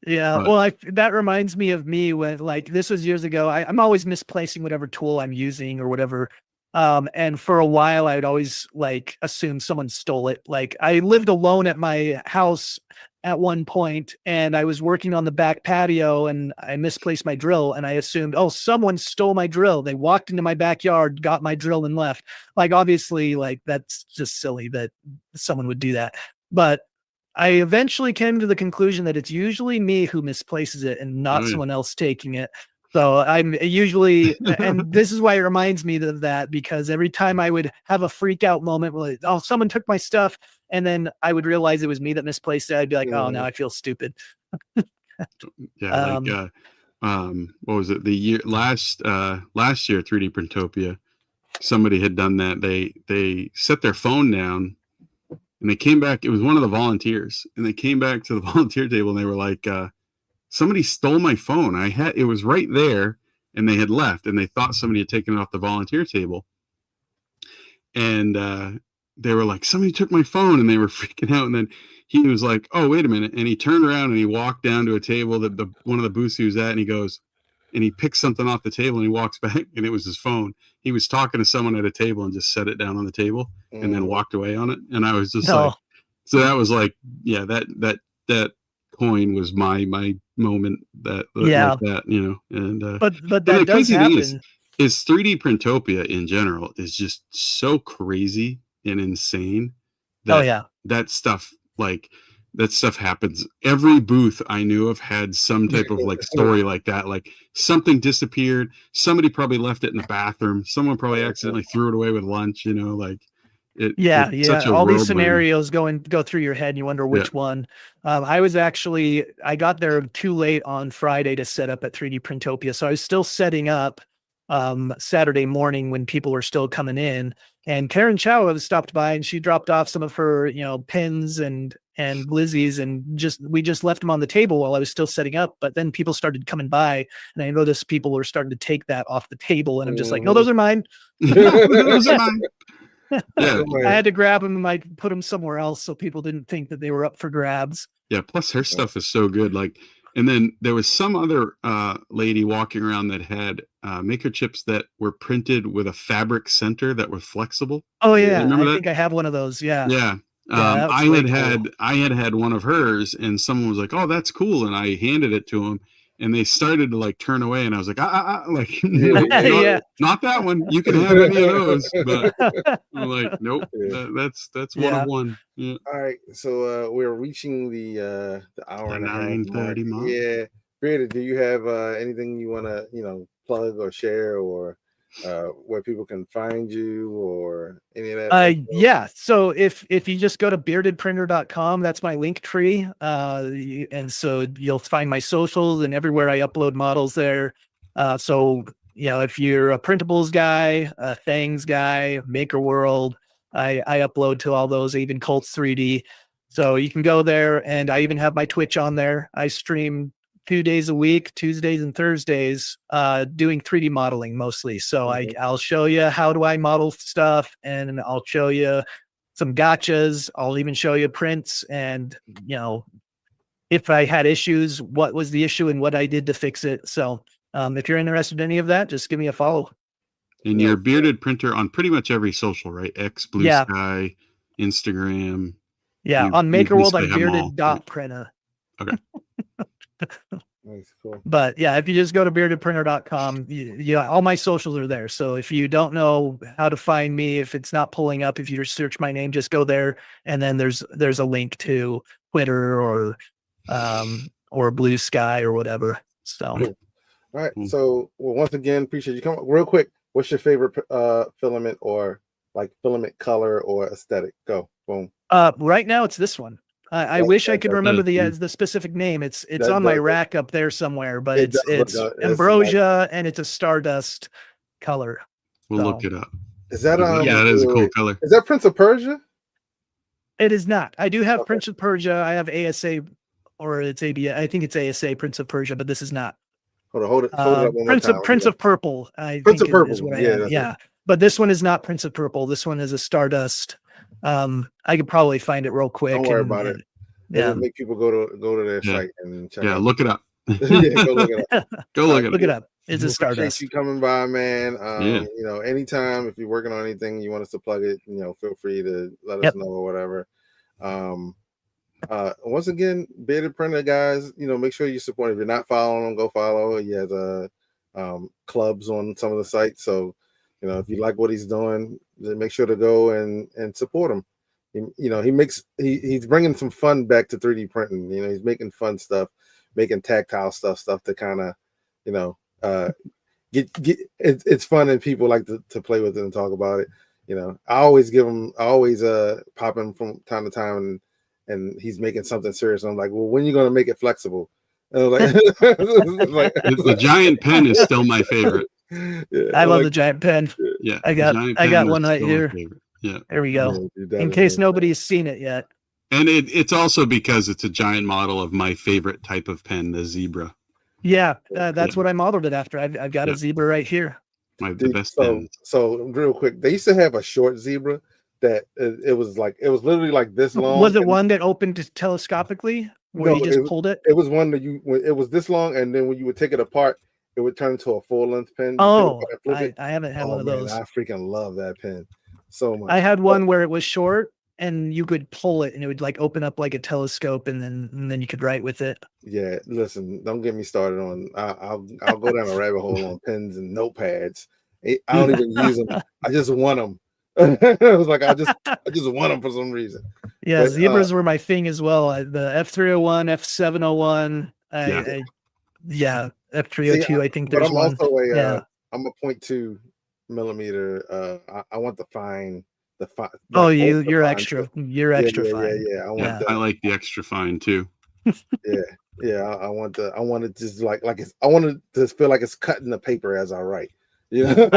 Yeah, well, that reminds me of me when, like, this was years ago. I'm always misplacing whatever tool I'm using or whatever. And for a while, I'd always like assume someone stole it. Like, I lived alone at my house at one point, and I was working on the back patio, and I misplaced my drill, and I assumed, oh, someone stole my drill. They walked into my backyard, got my drill, and left. Like, obviously, like, that's just silly that someone would do that. But I eventually came to the conclusion that it's usually me who misplaces it and not someone else taking it. So I'm usually, and this is why it reminds me of that, because every time I would have a freak out moment where, oh, someone took my stuff, and then I would realize it was me that misplaced it, I'd be like, oh, now I feel stupid. Yeah. What was it? The year last year, 3D Printopia, somebody had done that. They set their phone down. And they came back, it was one of the volunteers, and they came back to the volunteer table, and they were like, somebody stole my phone. It was right there, and they had left, and they thought somebody had taken it off the volunteer table. And they were like, somebody took my phone, and they were freaking out. And then he was like, oh, wait a minute. And he turned around and he walked down to a table that one of the booths he was at, and he goes, and he picks something off the table, and he walks back, and it was his phone. He was talking to someone at a table and just set it down on the table and then walked away on it. And I was just like, so that was like, yeah, that coin was my moment like that, and, but that does happen. Is 3D Printopia in general is just so crazy and insane that that stuff happens. Every booth I knew of had some type of like story like that. Like something disappeared. Somebody probably left it in the bathroom. Someone probably accidentally threw it away with lunch, like it. It's such a all these scenarios go through your head and you wonder which one. I got there too late on Friday to set up at 3D Printopia. So I was still setting up Saturday morning when people were still coming in, and Karen Chow has stopped by, and she dropped off some of her, pins and glizzies, and we just left them on the table while I was still setting up. But then people started coming by, and I noticed people were starting to take that off the table, and I'm just like, no, those are mine. Those are mine. Yeah. I had to grab them and I put them somewhere else so people didn't think that they were up for grabs. Yeah. Plus her stuff is so good. Like, and then there was some other lady walking around that had maker chips that were printed with a fabric center that were flexible. Oh yeah, I think I have one of those. Yeah. Yeah. I had one of hers, and someone was like, "Oh, that's cool," and I handed it to him, and they started to like turn away, and I was like, like, nope, not that one. You can have any of those, but I'm like, nope, that's one of one. Yeah. All right, so we're reaching the hour and 9:30 mark. Yeah, Brandon, do you have anything you want to plug or share, or where people can find you or any of that? Yeah. So if you just go to beardedprinter.com, that's my link tree. And so you'll find my socials and everywhere I upload models there. So if you're a printables guy, a things guy, Maker World, I upload to all those, even Colts 3D. So you can go there, and I even have my Twitch on there. I stream 2 days a week, Tuesdays and Thursdays, doing 3D modeling mostly. So I'll show you how do I model stuff, and I'll show you some gotchas. I'll even show you prints, and if I had issues, what was the issue and what I did to fix it. So if you're interested in any of that, just give me a follow. And you're Bearded Printer on pretty much every social, right? X, Blue Yeah. Sky, Instagram. Yeah, on Maker World, I'm bearded.printer. Okay. Nice, cool. But yeah, if you just go to beardedprinter.com, all my socials are there. So if you don't know how to find me, if it's not pulling up, if you just search my name, just go there, and then there's a link to Twitter or Blue Sky or whatever. So Cool. All right. So once again, appreciate you coming. Real quick, what's your favorite filament, or like filament color or aesthetic? Go. Boom. Right now it's this one. I wish I could remember the specific name. It's on my rack up there somewhere, but it's ambrosia, and it's a stardust color. We'll look it up. Is that yeah, it is a cool color. Is that Prince of Persia? It is not. I do have Prince of Persia. I have ASA, or it's ABA. I think it's ASA Prince of Persia, but this is not. Hold it up one more time. Prince of Purple. Prince of Purple is what I have. Yeah. But this one is not Prince of Purple. This one is a Stardust. I could probably find it real quick. Don't worry about it. Yeah. Make people go to their site and check. Yeah, look it up. Go look it up. Look it up. It's a Stardust. Appreciate you coming by, man. Anytime if you're working on anything, you want us to plug it, feel free to let us know or whatever. Once again, Bearded Printer guys, make sure you support. If you're not following him, go follow. He has clubs on some of the sites, so if you like what he's doing, then make sure to go and support him. He's bringing some fun back to 3D printing. He's making fun stuff, making tactile stuff to kind of get it's fun, and people like to play with it and talk about it. I always pop him from time to time, and he's making something serious. I'm like, well, when are you going to make it flexible? And I was like, the giant pen is still my favorite. Yeah, I love the giant pen. Yeah, I got one right here. Yeah, there we go. In case nobody's seen it yet. And it's also because it's a giant model of my favorite type of pen, the zebra. Yeah, that's what I modeled it after. I've got a zebra right here. The best pens. So real quick, they used to have a short zebra that it was literally like this long. Was it one that opened telescopically where you just pulled it? It was one that it was this long, and then when you would take it apart, it would turn into a full-length pen. Oh, I haven't had one of those. I freaking love that pen so much. I had one where it was short, and you could pull it, and it would like open up like a telescope, and then you could write with it. Yeah, listen, don't get me started on. I'll go down a rabbit hole on pens and notepads. I don't even use them. I just want them. I was like, I just want them for some reason. Yeah, but, zebras were my thing as well. The F301, F701. F302. I think there's one. Also I'm a 0.2 millimeter. I want the fine. You're extra. You're extra fine. Yeah. I like the extra fine too. Yeah. I want it just like I want it to feel like it's cutting the paper as I write. But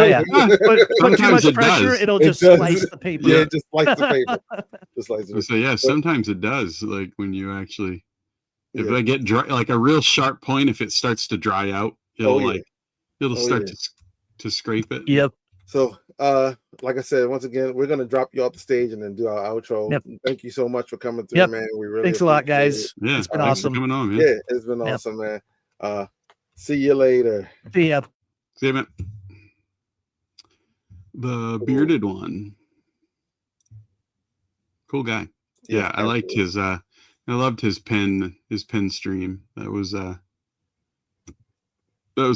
put too much pressure, it'll just slice the paper. Yeah, just slice the paper. So yeah, sometimes it does. Like when you actually, if I get dry, like a real sharp point, if it starts to dry out, it'll start to scrape it. Yep. So, like I said, once again, we're gonna drop you off the stage and then do our outro. Yep. Thank you so much for coming through, man. We really thanks a lot, guys. Yeah, it's been awesome. Coming on, man. Yeah, it's been awesome, man. See you later. See ya. See you, man. The bearded one. Cool guy. Yeah, I liked his I loved his pen stream. That was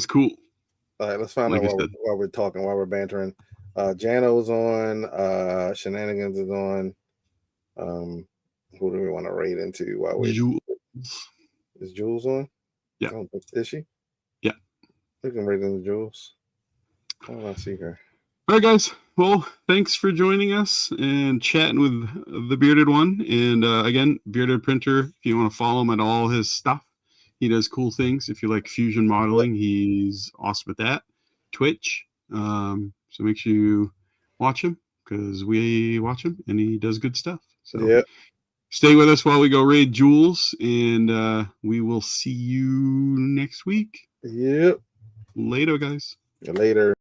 cool. All right, let's find out while we're talking, while we're bantering. Jano's on, Shenanigans is on. Who do we want to raid into while we Is Jules on? Yeah. Is she? Yeah. We can raid into Jules. I don't see her. All right, guys. Well, thanks for joining us and chatting with the Bearded One. And again, Bearded Printer, if you want to follow him at all his stuff, he does cool things. If you like fusion modeling, he's awesome at that. Twitch. So make sure you watch him because we watch him and he does good stuff. So Yeah. stay with us while we go raid Jules, and we will see you next week. Yep. Later, guys. Later.